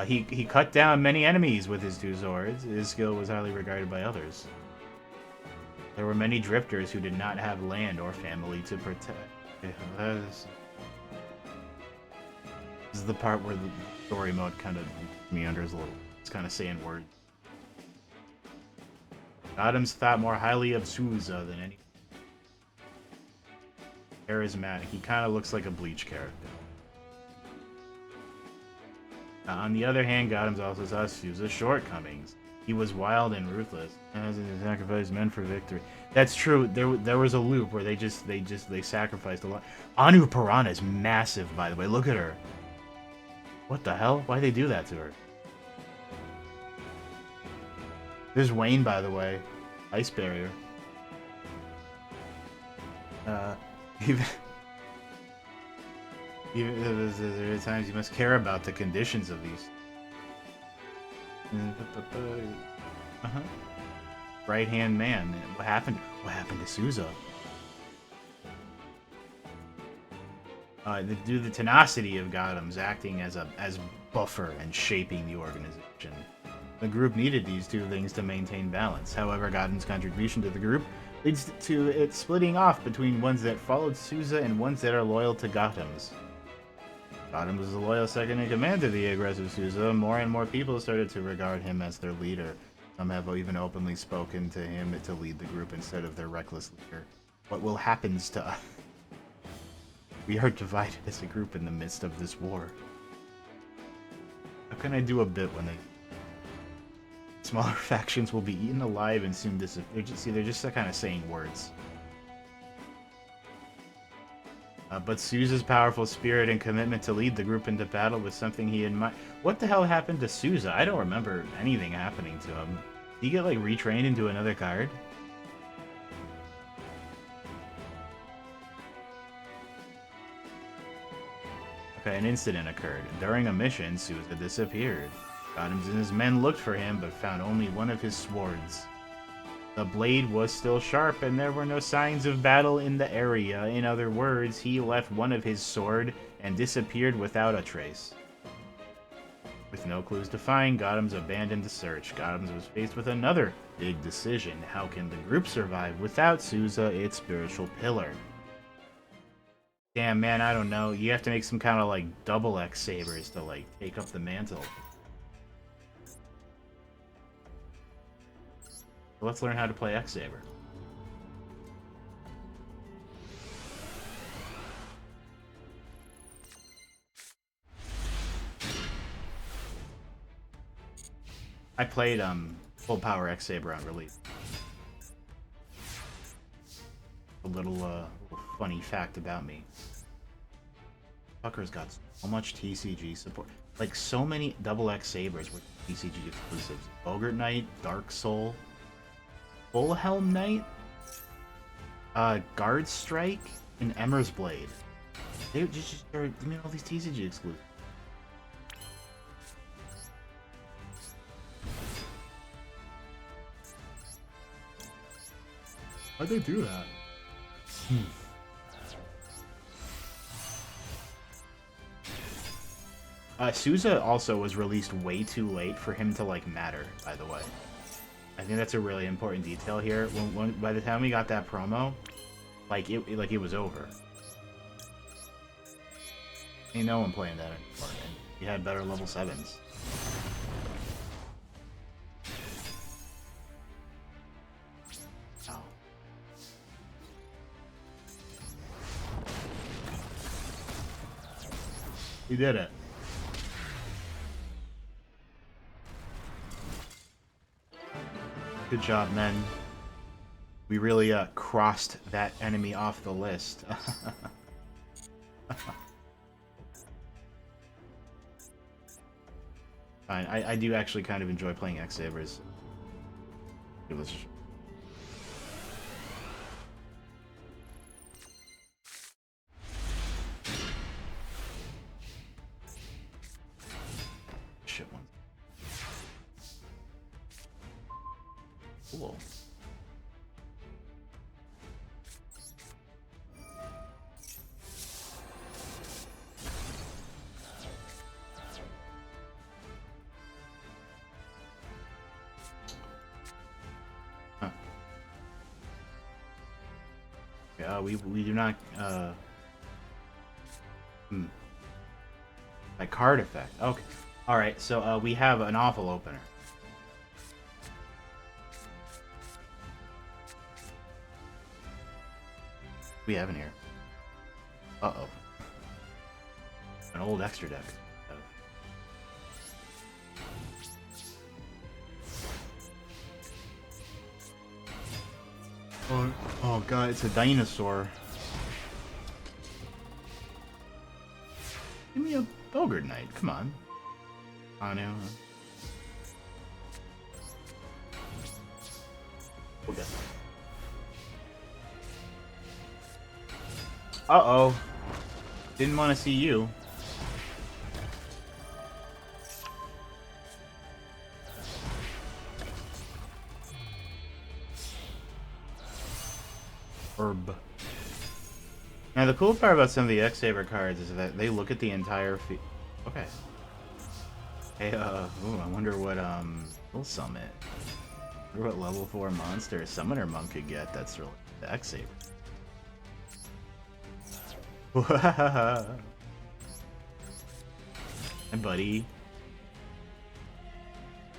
He cut down many enemies with his 2 swords. His skill was highly regarded by others. There were many drifters who did not have land or family to protect. This is the part where the story mode kind of meanders a little. It's kind of saying words. Adams thought more highly of Sousa than any. Charismatic. He kind of looks like a Bleach character. On the other hand, Gotham's also saw Sousa's shortcomings. He was wild and ruthless, and sacrificed men for victory. That's true. There was a loop where they sacrificed a lot. Anu Piranha is massive, by the way. Look at her. What the hell? Why'd they do that to her? There's Wayne, by the way. Ice Barrier. There are times you must care about the conditions of these. Right-hand man. What happened? What happened to Sousa? Due to the tenacity of Gotham's acting as buffer and shaping the organization. The group needed these 2 things to maintain balance. However, Gotham's contribution to the group leads to it splitting off between ones that followed Sousa and ones that are loyal to Gotham's. Gotham was a loyal second-in-command to the aggressive Sousa. More and more people started to regard him as their leader. Some have even openly spoken to him to lead the group instead of their reckless leader. What will happen to us? We are divided as a group in the midst of this war. How can I do a bit when they... Smaller factions will be eaten alive and soon disappear. They're just kind of saying words. But Sousa's powerful spirit and commitment to lead the group into battle was something he admired. What the hell happened to Sousa? I don't remember anything happening to him. Did he get, like, retrained into another card? Okay, an incident occurred. During a mission, Souza disappeared. Adams and his men looked for him, but found only one of his swords. The blade was still sharp, and there were no signs of battle in the area. In other words, he left one of his sword and disappeared without a trace. With no clues to find, Gotham's abandoned the search. Gotham's was faced with another big decision. How can the group survive without Souza, its spiritual pillar? Damn, man, I don't know. You have to make some kind of, like, double X sabers to, like, take up the mantle. Let's learn how to play X Saber. I played full power X Saber on release. A little funny fact about me. Fucker's got so much TCG support. Like, so many double X Sabers with TCG exclusives. Bogart Knight, Dark Soul, Bullhelm Knight, Guard Strike, and Emmer's Blade. They just are doing all these TCG exclusives. Why'd they do that? Souza also was released way too late for him to, like, matter, by the way. I think that's a really important detail here. By the time we got that promo, it was over. Ain't no one playing that anymore, man. You had better level 7s. Oh. You did it. Good job, men. We really crossed that enemy off the list. Fine, I do actually kind of enjoy playing X Sabers. It was. Shit one. Cool. Huh. Yeah, we do not Like card effect. Okay. Alright, so we have an awful opener. We have in here. Uh-oh. An old extra deck. Oh god, it's a dinosaur. Give me a Bogart Knight, come on. I know. Okay. Uh-oh. Didn't want to see you. Herb. Now, the cool part about some of the X Saber cards is that they look at the entire field. Okay. Hey, ooh, I wonder what, we'll summon. I wonder what level 4 monster a Summoner Monk could get that's really the X Saber. Hi, buddy.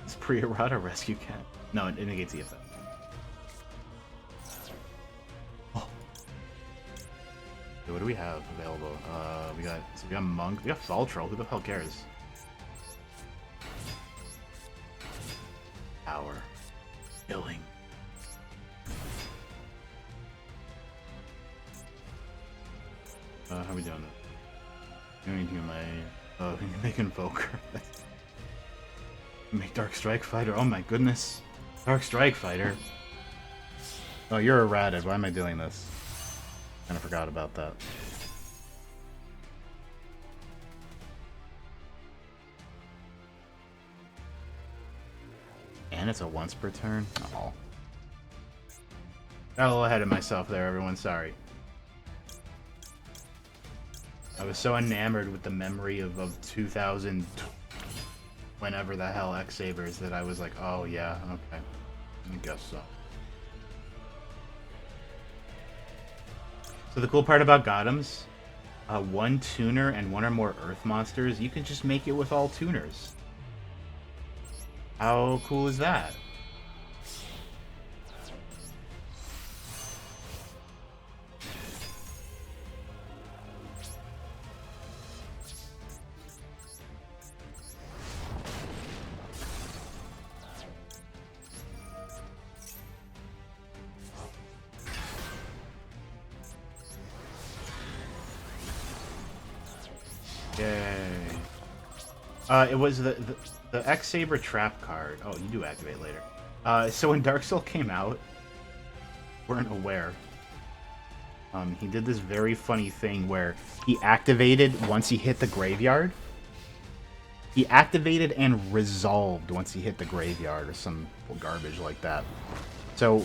It's pre-errata rescue cat. No, it negates the effect. Oh. Okay, what do we have available? We got Monk. We got Fall Troll. Who the hell cares? Power. Killing. How are we doing that? I'm gonna do my... Oh, I'm gonna make Invoker. Make Dark Strike Fighter. Oh my goodness. Dark Strike Fighter. Oh, you're errated. Why am I doing this? Kinda forgot about that. And it's a once per turn? Oh. Got a little ahead of myself there, everyone. Sorry. I was so enamored with the memory of 2000, whenever the hell X-Sabers, that I was like, oh yeah, okay. I guess so. So the cool part about Gotems, one tuner and one or more Earth monsters, you can just make it with all tuners. How cool is that? Yay. It was the X-Saber trap card. Oh, you do activate later. So when Dark Soul came out, weren't aware. He did this very funny thing where he activated once he hit the graveyard. He activated and resolved once he hit the graveyard or some garbage like that. So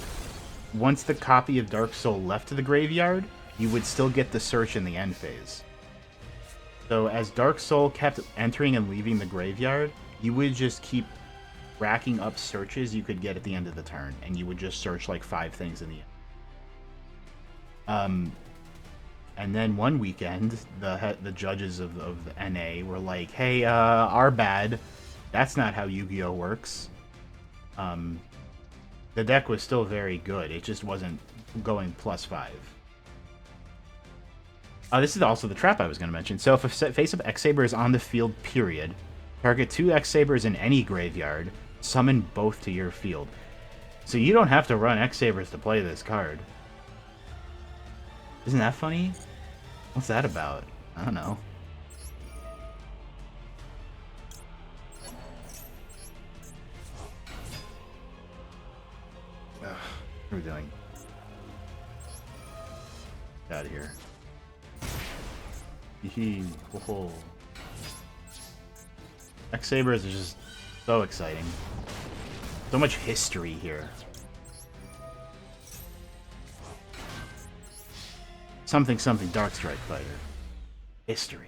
once the copy of Dark Soul left the graveyard, you would still get the search in the end phase. So as Dark Soul kept entering and leaving the graveyard, you would just keep racking up searches you could get at the end of the turn, and you would just search like 5 things in the end. And then one weekend, the judges of the NA were like, "Hey, our bad. That's not how Yu-Gi-Oh works." The deck was still very good. It just wasn't going +5. This is also the trap I was going to mention. So if a face of X-Saber is on the field, period, target 2 X-Sabers in any graveyard, summon both to your field. So you don't have to run X-Sabers to play this card. Isn't that funny? What's that about? I don't know. Ugh, what are we doing? Get out of here. Hee ho ho. X-Sabers is just so exciting. So much history here. Something something Dark Strike Fighter. History.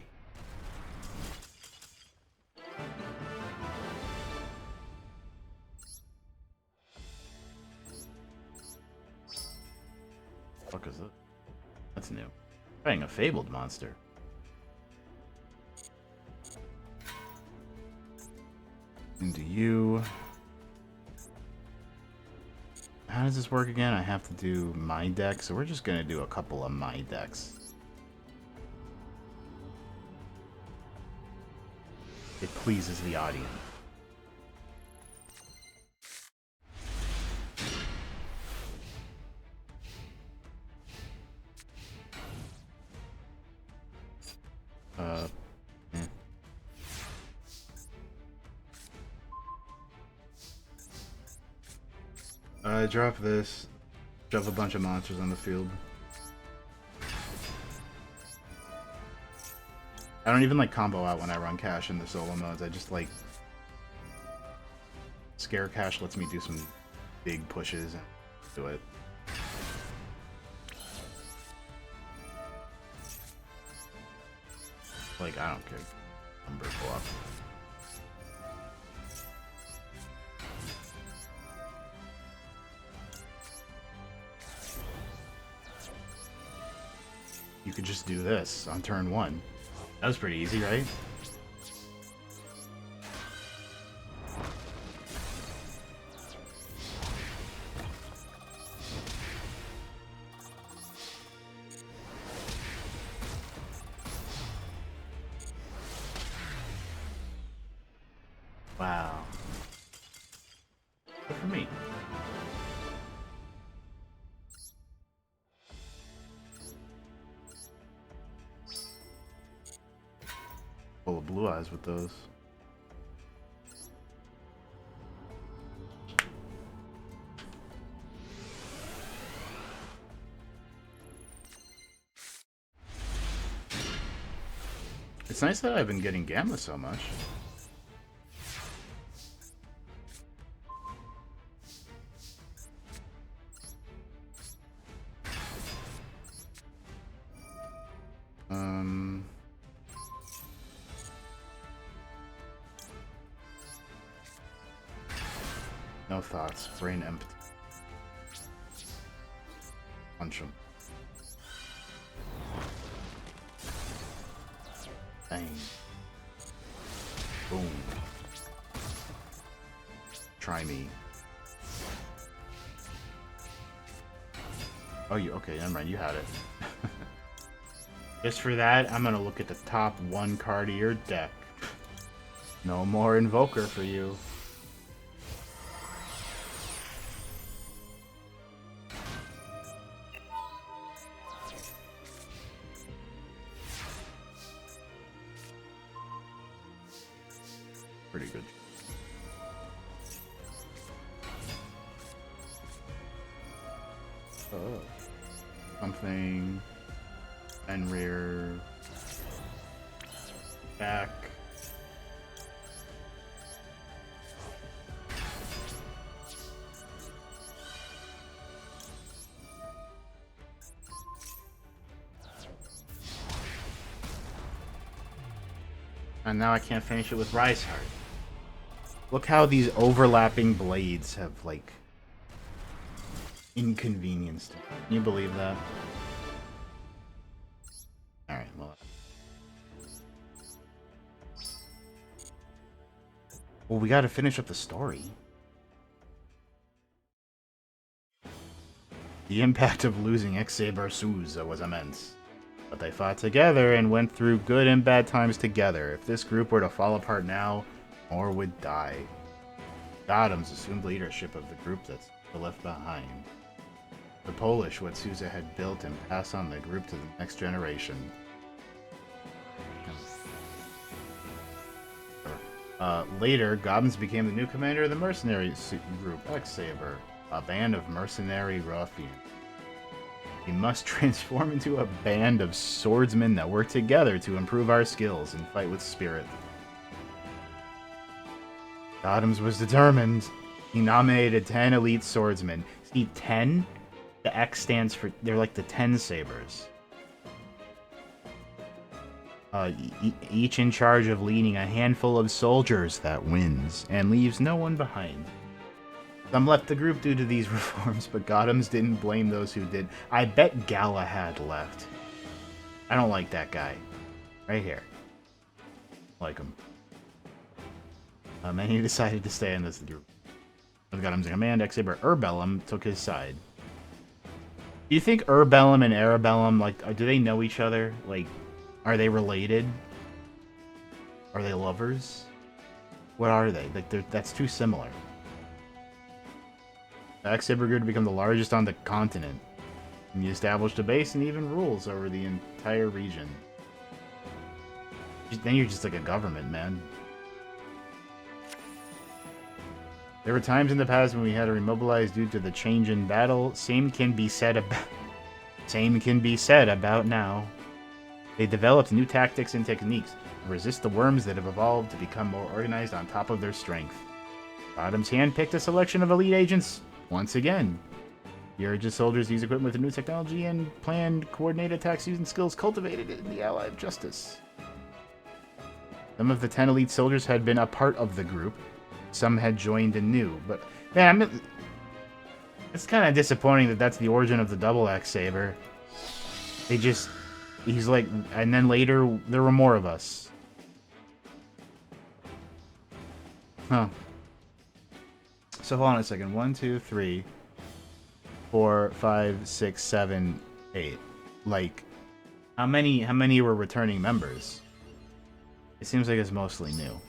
What the fuck is it? That's new. Playing a fabled monster. Into you. How does this work again? I have to do my deck, so we're just gonna do a couple of my decks. It pleases the audience. I drop this, shove a bunch of monsters on the field. I don't even like combo out when I run Cash in the solo modes. I just like Scare Cash lets me do some big pushes and do it. Like, I don't care. Number flop. You could just do this on turn 1. That was pretty easy, right? Wow. Good for me. Full of blue eyes with those. It's nice that I've been getting Gamma so much. No thoughts. Brain empty. Punch him. Bang. Boom. Try me. Oh, you okay? Never mind. You had it. Just for that, I'm gonna look at the top one card of your deck. No more Invoker for you. Pretty good. Oh. Something. And rear. Back. And now I can't finish it with Rise Heart. Look how these overlapping blades have, like, inconvenienced me. Can you believe that? Alright, well... Well, we gotta finish up the story. The impact of losing X-Saber Souza was immense. But they fought together and went through good and bad times together. If this group were to fall apart now, more would die. Adams assumed leadership of the group that's left behind. The Polish what Souza had built and passed on the group to the next generation. Later, Gobbins became the new commander of the mercenary group, X-Saber, a band of mercenary ruffians. We must transform into a band of swordsmen that work together to improve our skills and fight with spirit. Adams was determined. He nominated 10 elite swordsmen. See, 10? The X stands for... They're like the 10 sabers. Each in charge of leading a handful of soldiers that wins and leaves no one behind. Some left the group due to these reforms, but Gothams didn't blame those who did. I bet Galahad left. I don't like that guy. Right here. Like him. And he decided to stay in this group. With Gothams in command, X-Saber Urbellum took his side. Do you think Urbellum and Arabellum, like, do they know each other? Like, are they related? Are they lovers? What are they? Like, that's too similar. The X-Saber grew to become the largest on the continent. And he established a base and even rules over the entire region. Then you're just like a government, man. There were times in the past when we had to remobilize due to the change in battle. Same can be said about now. They developed new tactics and techniques to resist the worms that have evolved to become more organized on top of their strength. Bottom's handpicked a selection of elite agents once again. The urgent soldiers use equipment with new technology and planned coordinated attacks using skills cultivated in the Ally of Justice. Some of the 10 elite soldiers had been a part of the group. Some had joined anew, but man, it's kind of disappointing that that's the origin of the double X-Saber. He's like, and then later there were more of us. Huh. So hold on a second. 1, 2, 3, 4, 5, 6, 7, 8. Like, how many were returning members? It seems like it's mostly new.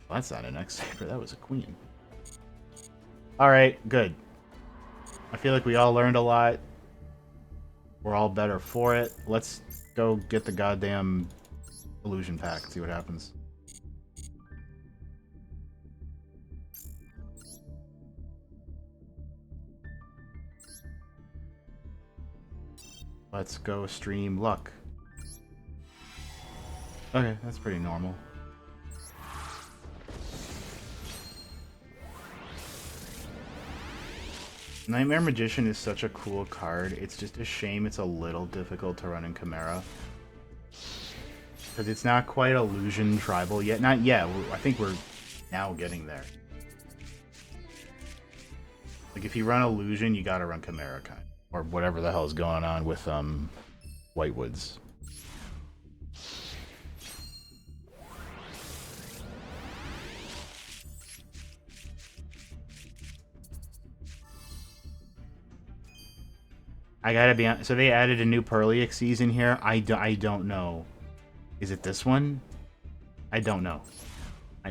Well, that's not an X-Saber, that was a queen. Alright, good. I feel like we all learned a lot. We're all better for it. Let's go get the goddamn illusion pack and see what happens. Let's go stream luck. Okay, that's pretty normal. Nightmare Magician is such a cool card. It's just a shame it's a little difficult to run in Chimera. Because it's not quite illusion tribal yet. Not yet. I think we're now getting there. Like, if you run illusion, you gotta run Chimera kind. Or whatever the hell is going on with, Whitewoods. I gotta be honest. So they added a new Pearly season here. I don't know. Is it this one? I don't know.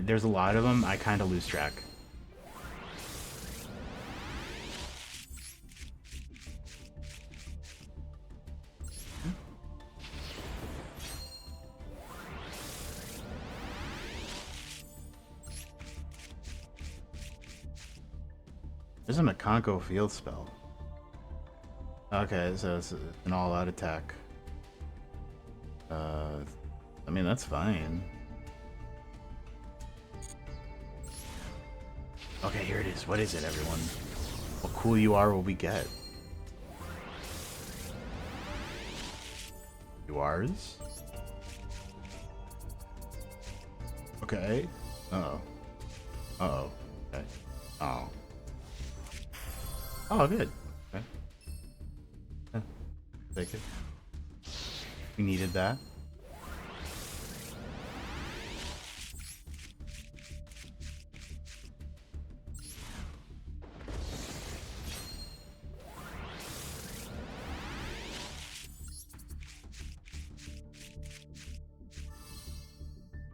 There's a lot of them. I kind of lose track. There's a Makonko field spell. Okay, so it's an all-out attack. I mean, that's fine. Okay, here it is. What is it, everyone? What cool you are will we get? URs? Okay. Uh-oh. Uh-oh. Okay. Oh. Oh, good. Okay. Take it. We needed that.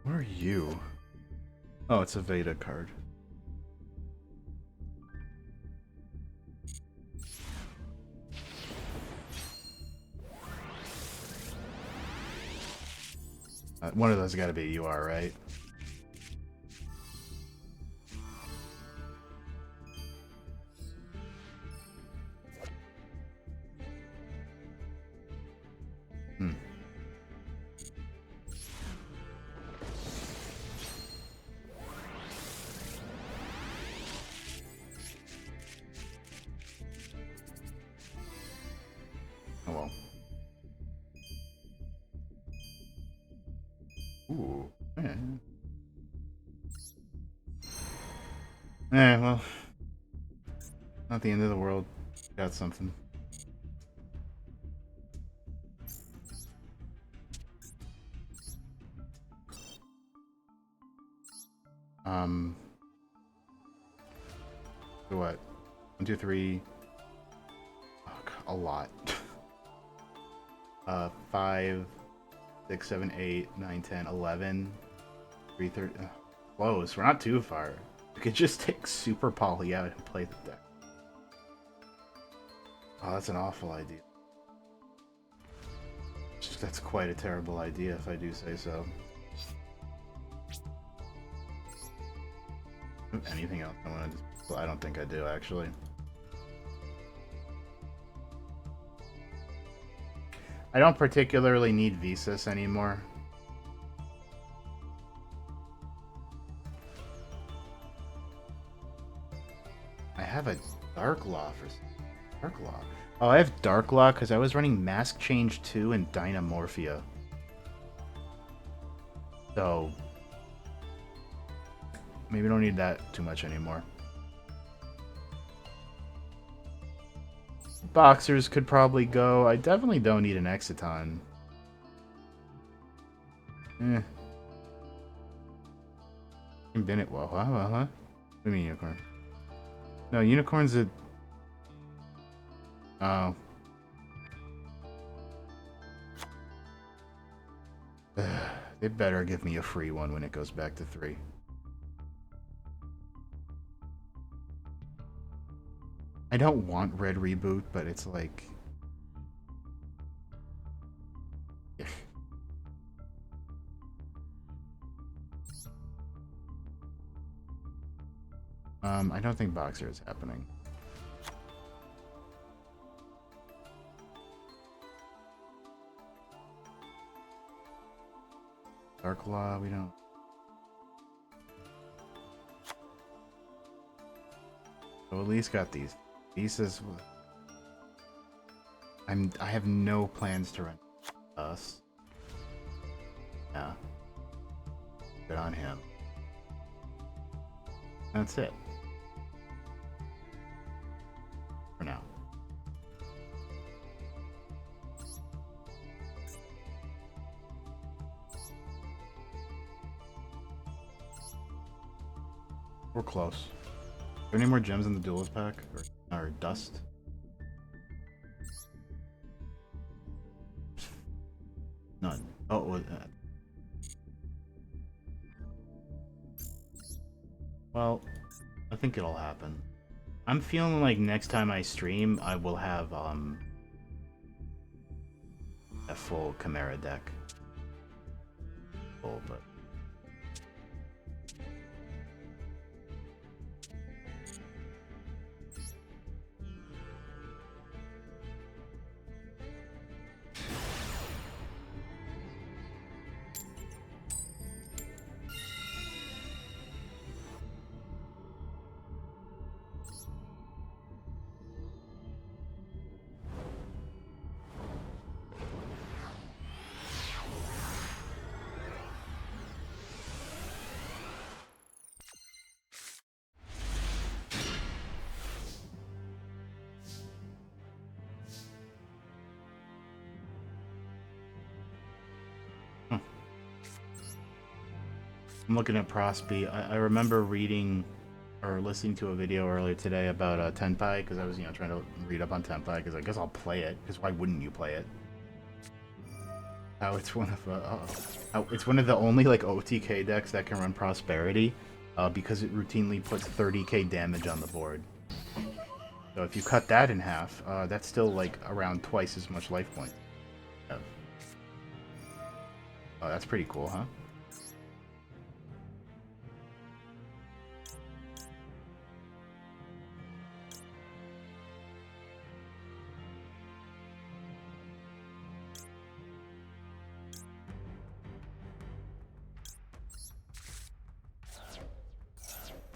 Where are you? Oh, it's a Veda card. One of those got to be UR, right? Hmm. Oh well. Ooh. Yeah. Well. Not the end of the world. Got something. So what? 1, 2, 3. Oh, a lot. 5, 6, 7, 8, 9, 10, 11. 3, 30. Close. We're not too far. We could just take Super Poly out and play the deck. Oh, that's an awful idea. That's quite a terrible idea, if I do say so. Anything else I want to just... Well, I don't think I do, actually. I don't particularly need Visas anymore. I have a Dark Law for... Dark Law? Oh, I have Dark Law because I was running Mask Change 2 and Dynamorphia. So... maybe don't need that too much anymore. Boxers could probably go. I definitely don't need an Exiton. Bennett, well, huh? What do you mean unicorn? No, unicorn's a... Oh. They better give me a free one when it goes back to 3. I don't want Red Reboot, but it's like... I don't think Boxer is happening. Dark Law, we don't... So at least got these. Visas... I have no plans to run us. Yeah. Good on him. That's it. For now. We're close. Are there any more gems in the duelist pack? Or dust? None. Oh, it was, well, I think it'll happen. I'm feeling like next time I stream, I will have a full Chimera deck. Full, but I'm looking at Prosby. I remember reading or listening to a video earlier today about Tenpai because I was trying to read up on Tenpai because I guess I'll play it because why wouldn't you play it? How it's one of how it's one of the only like OTK decks that can run Prosperity because it routinely puts 30k damage on the board. So if you cut that in half, that's still like around twice as much life points. Oh, that's pretty cool, huh?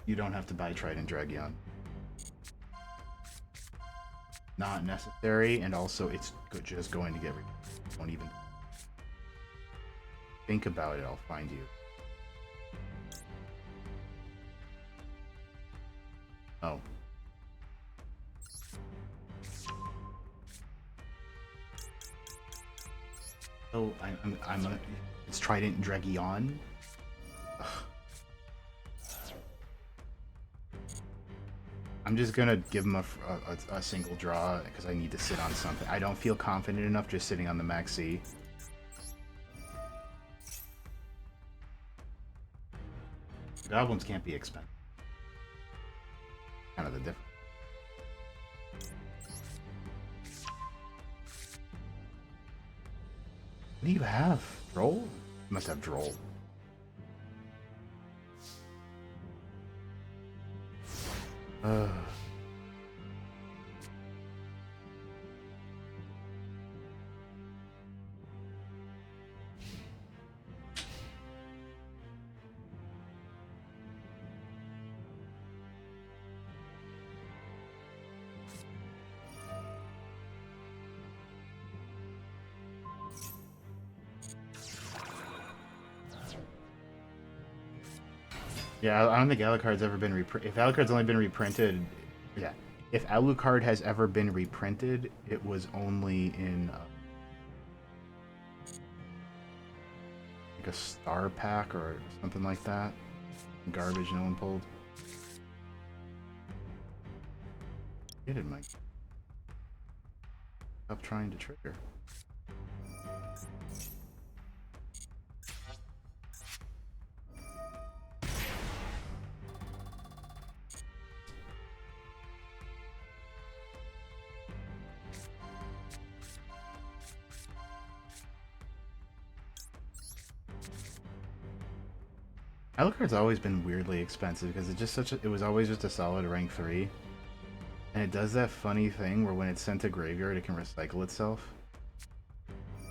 You don't have to buy Trident Dragon. Not necessary, and also it's just going to get rid. Don't even think about it. I'll find you. Oh. Oh, it's Trident Dragon. I'm just gonna give him a single draw because I need to sit on something. I don't feel confident enough just sitting on the Maxi. Goblins can't be expensive. Kind of the difference. What do you have? Droll? You must have Droll. Yeah, I don't think Alucard's ever been reprinted. If Alucard's only been reprinted, yeah. If Alucard has ever been reprinted, it was only in like a star pack or something like that. Garbage no one pulled. Get it, Mike. Stop trying to trigger. Alucard's always been weirdly expensive because it's just it was always just a solid rank 3. And it does that funny thing where when it's sent to graveyard it can recycle itself.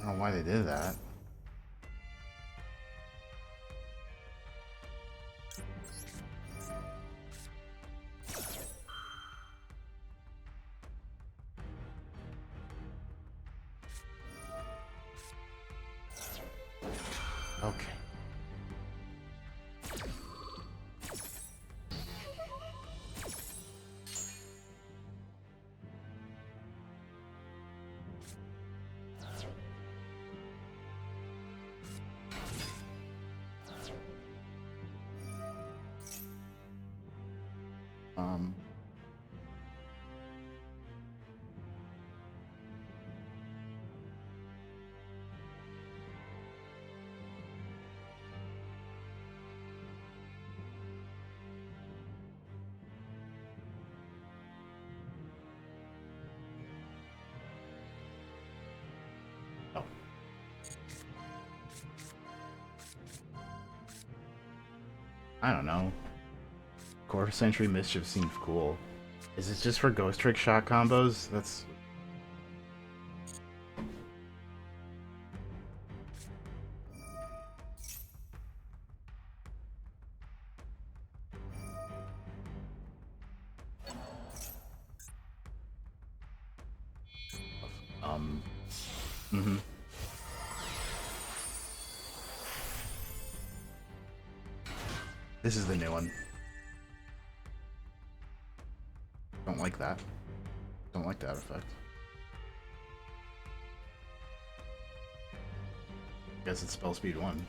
I don't know why they did that. Um, oh. I don't know. Quarter Century Mischief seems cool. Is it just for Ghost Trick shot combos? That's... Mm-hmm. This is the new one. Don't like that. Don't like that effect. Guess it's spell speed 1.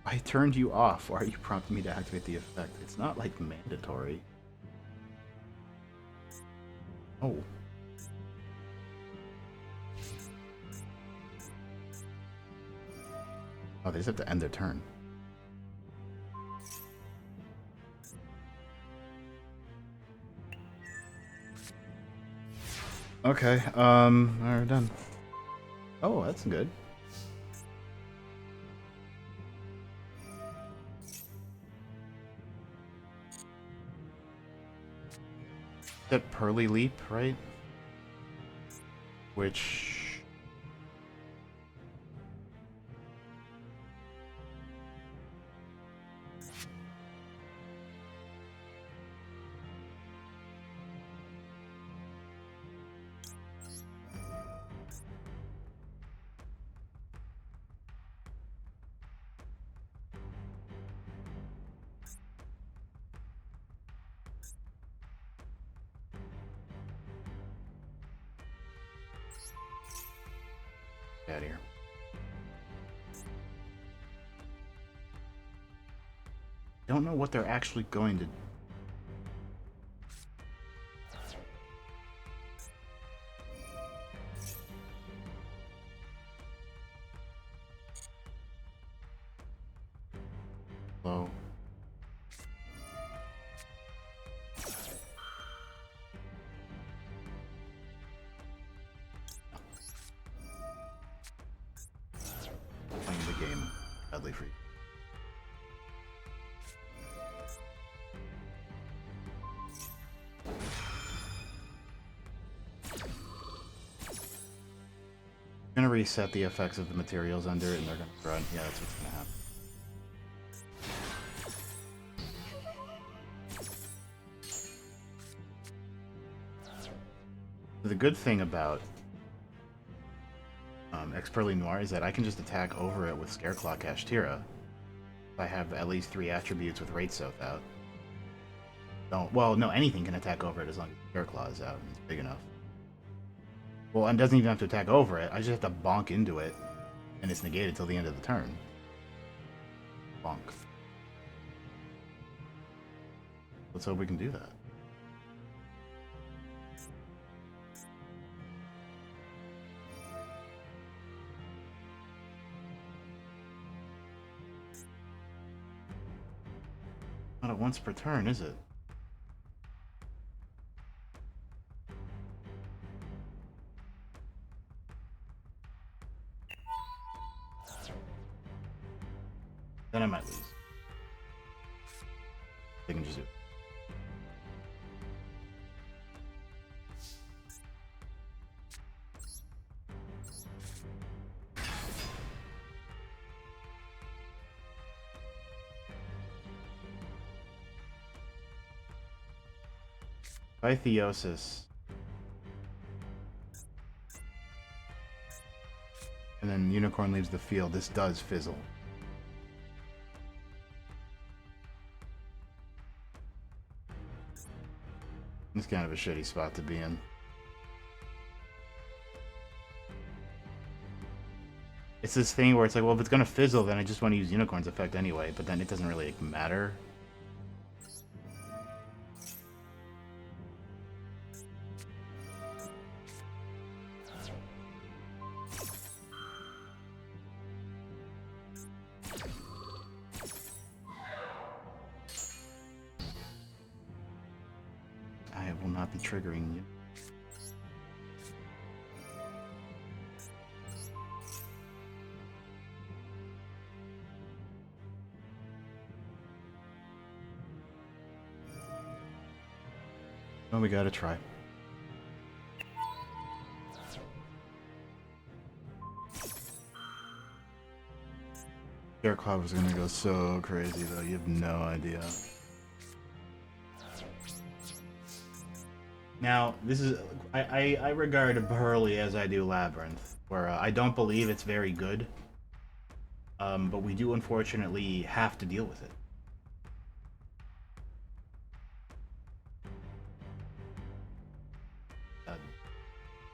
I turned you off. Why are you prompting me to activate the effect? It's not, like, mandatory. Oh. Oh, they just have to end their turn. Okay, alright, done. Oh, that's good. That Pearly Leap, right? Which... Get out of here. Don't know what they're actually going to... Low. Playing the game. Badly free. I'm gonna reset the effects of the materials under it and they're gonna run. Yeah, that's what's gonna happen. The good thing about Expertly Noir is that I can just attack over it with Scareclaw Kashtira. I have at least 3 attributes with Rate Soth out. Don't, well, no, anything can attack over it as long as Scareclaw is out and it's big enough. Well, and doesn't even have to attack over it. I just have to bonk into it, and it's negated till the end of the turn. Bonk. Let's hope we can do that. Not a once per turn, is it? Then I might lose. They can just do it. Pythiosis. And then Unicorn leaves the field. This does fizzle. It's kind of a shitty spot to be in. It's this thing where it's like, well, if it's gonna fizzle, then I just want to use Unicorn's effect anyway, but then it doesn't really matter. I will not be triggering you. Well, we gotta try. Air Cloud was gonna go so crazy though, you have no idea. Now, this is... I regard Burly as I do Labyrinth, where I don't believe it's very good. But we do unfortunately have to deal with it.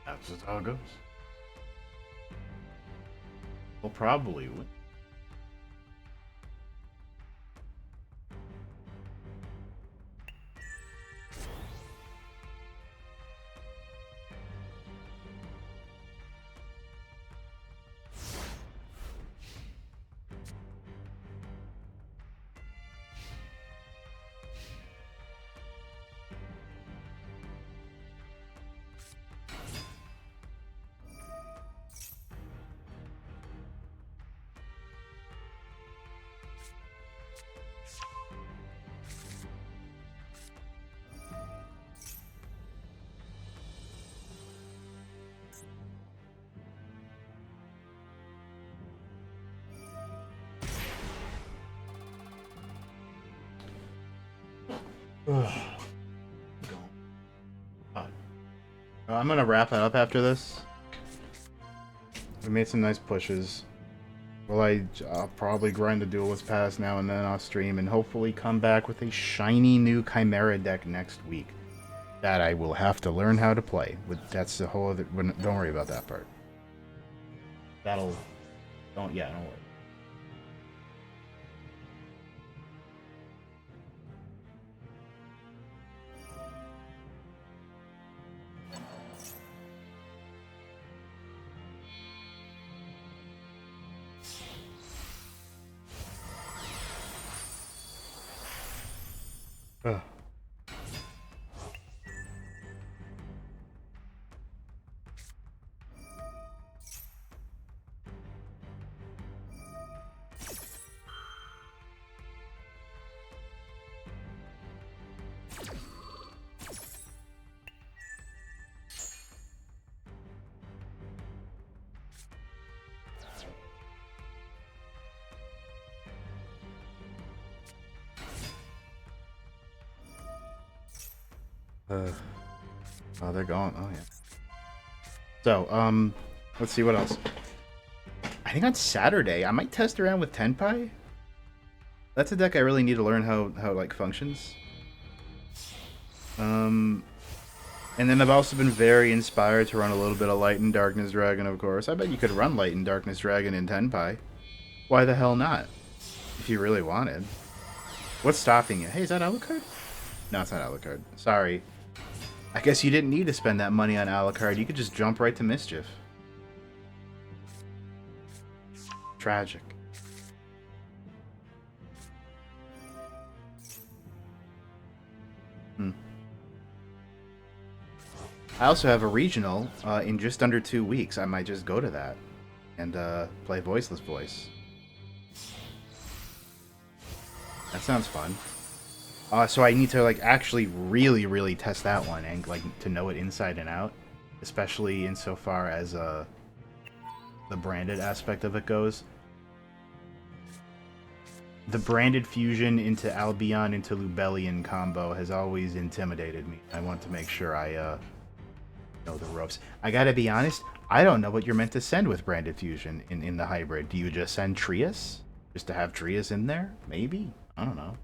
That's just how it goes. We'll probably win. I'm gonna wrap it up after this. We made some nice pushes. Well, I'll probably grind the Duel Pass now and then off stream, and hopefully come back with a shiny new Chimera deck next week. That I will have to learn how to play. That's the whole other... Don't worry about that part. Don't worry. Ugh. Oh, they're gone. Oh, yeah. So, let's see what else. I think on Saturday, I might test around with Tenpai. That's a deck I really need to learn how like, functions. And then I've also been very inspired to run a little bit of Light and Darkness Dragon, of course. I bet you could run Light and Darkness Dragon in Tenpai. Why the hell not? If you really wanted. What's stopping you? Hey, is that Alucard? No, it's not Alucard. Sorry. I guess you didn't need to spend that money on Alucard. You could just jump right to Mischief. Tragic. I also have a regional in just under 2 weeks. I might just go to that and play Voiceless Voice. That sounds fun. So I need to like actually really test that one and like to know it inside and out, especially insofar as the branded aspect of it goes. The branded fusion into Albion into Lubellion combo has always intimidated me. I want to make sure I Know the ropes. I gotta be honest, I don't know what you're meant to send with Branded Fusion in the hybrid. Do you just send Trius? Just to have Trius in there? Maybe? I don't know.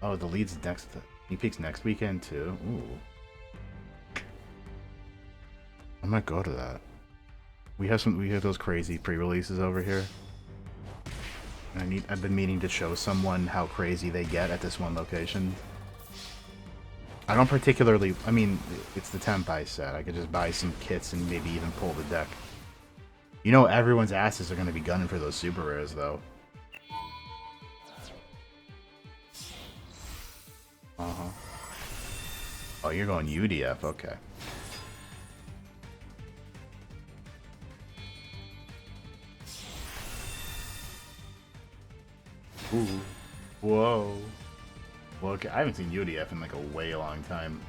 Oh, the lead's next. He peaks next weekend too. Ooh. I might go to that. We have those crazy pre-releases over here. I've been meaning to show someone how crazy they get at this one location. I don't particularly, I mean, it's the Tempai set. I could just buy some kits and maybe even pull the deck. You know, everyone's asses are going to be gunning for those super rares, though. Uh-huh. Oh, you're going UDF, okay. Ooh. Whoa. Well, okay, I haven't seen UDF in like a way long time.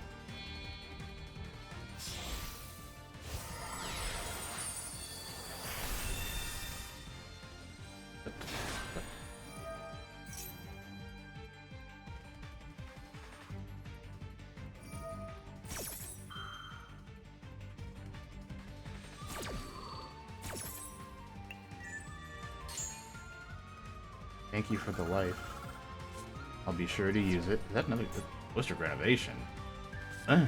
Thank you for the life. I'll be sure to use it. Is that another district renovation? Oh,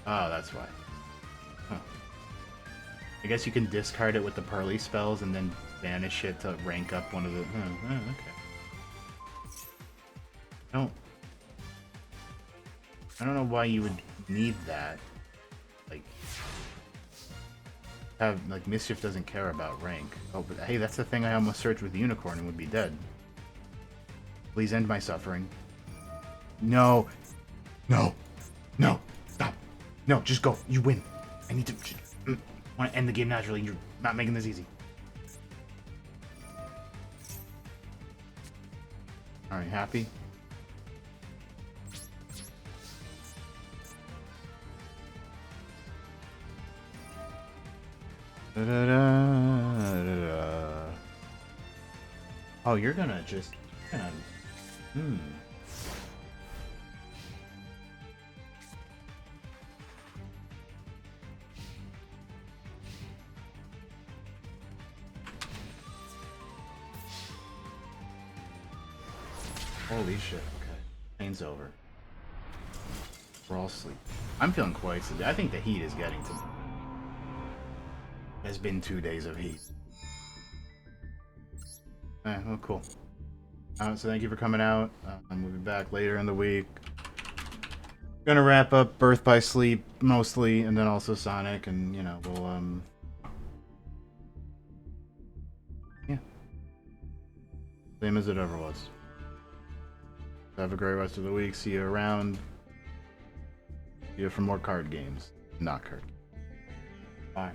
that's why. Huh. I guess you can discard it with the Pearly spells and then banish it to rank up one of the... okay. I don't know why you would need that. Like... Mischief doesn't care about rank. Oh, but hey, that's the thing I almost searched with Unicorn and would be dead. Please end my suffering. No. No. No. Stop. No, just go. You win. I need to... I want to end the game naturally. You're not making this easy. Alright, happy? Oh, you're gonna just... Holy shit, okay. Pain's over. We're all asleep. I'm feeling quite sleepy. I think the heat is getting to me. It's been 2 days of heat. Well, cool. So thank you for coming out. We'll be back later in the week. Gonna wrap up Birth by Sleep, mostly, and then also Sonic, and, you know, we'll, yeah. Same as it ever was. Have a great rest of the week. See you around. See you for more card games. Not card games. Bye.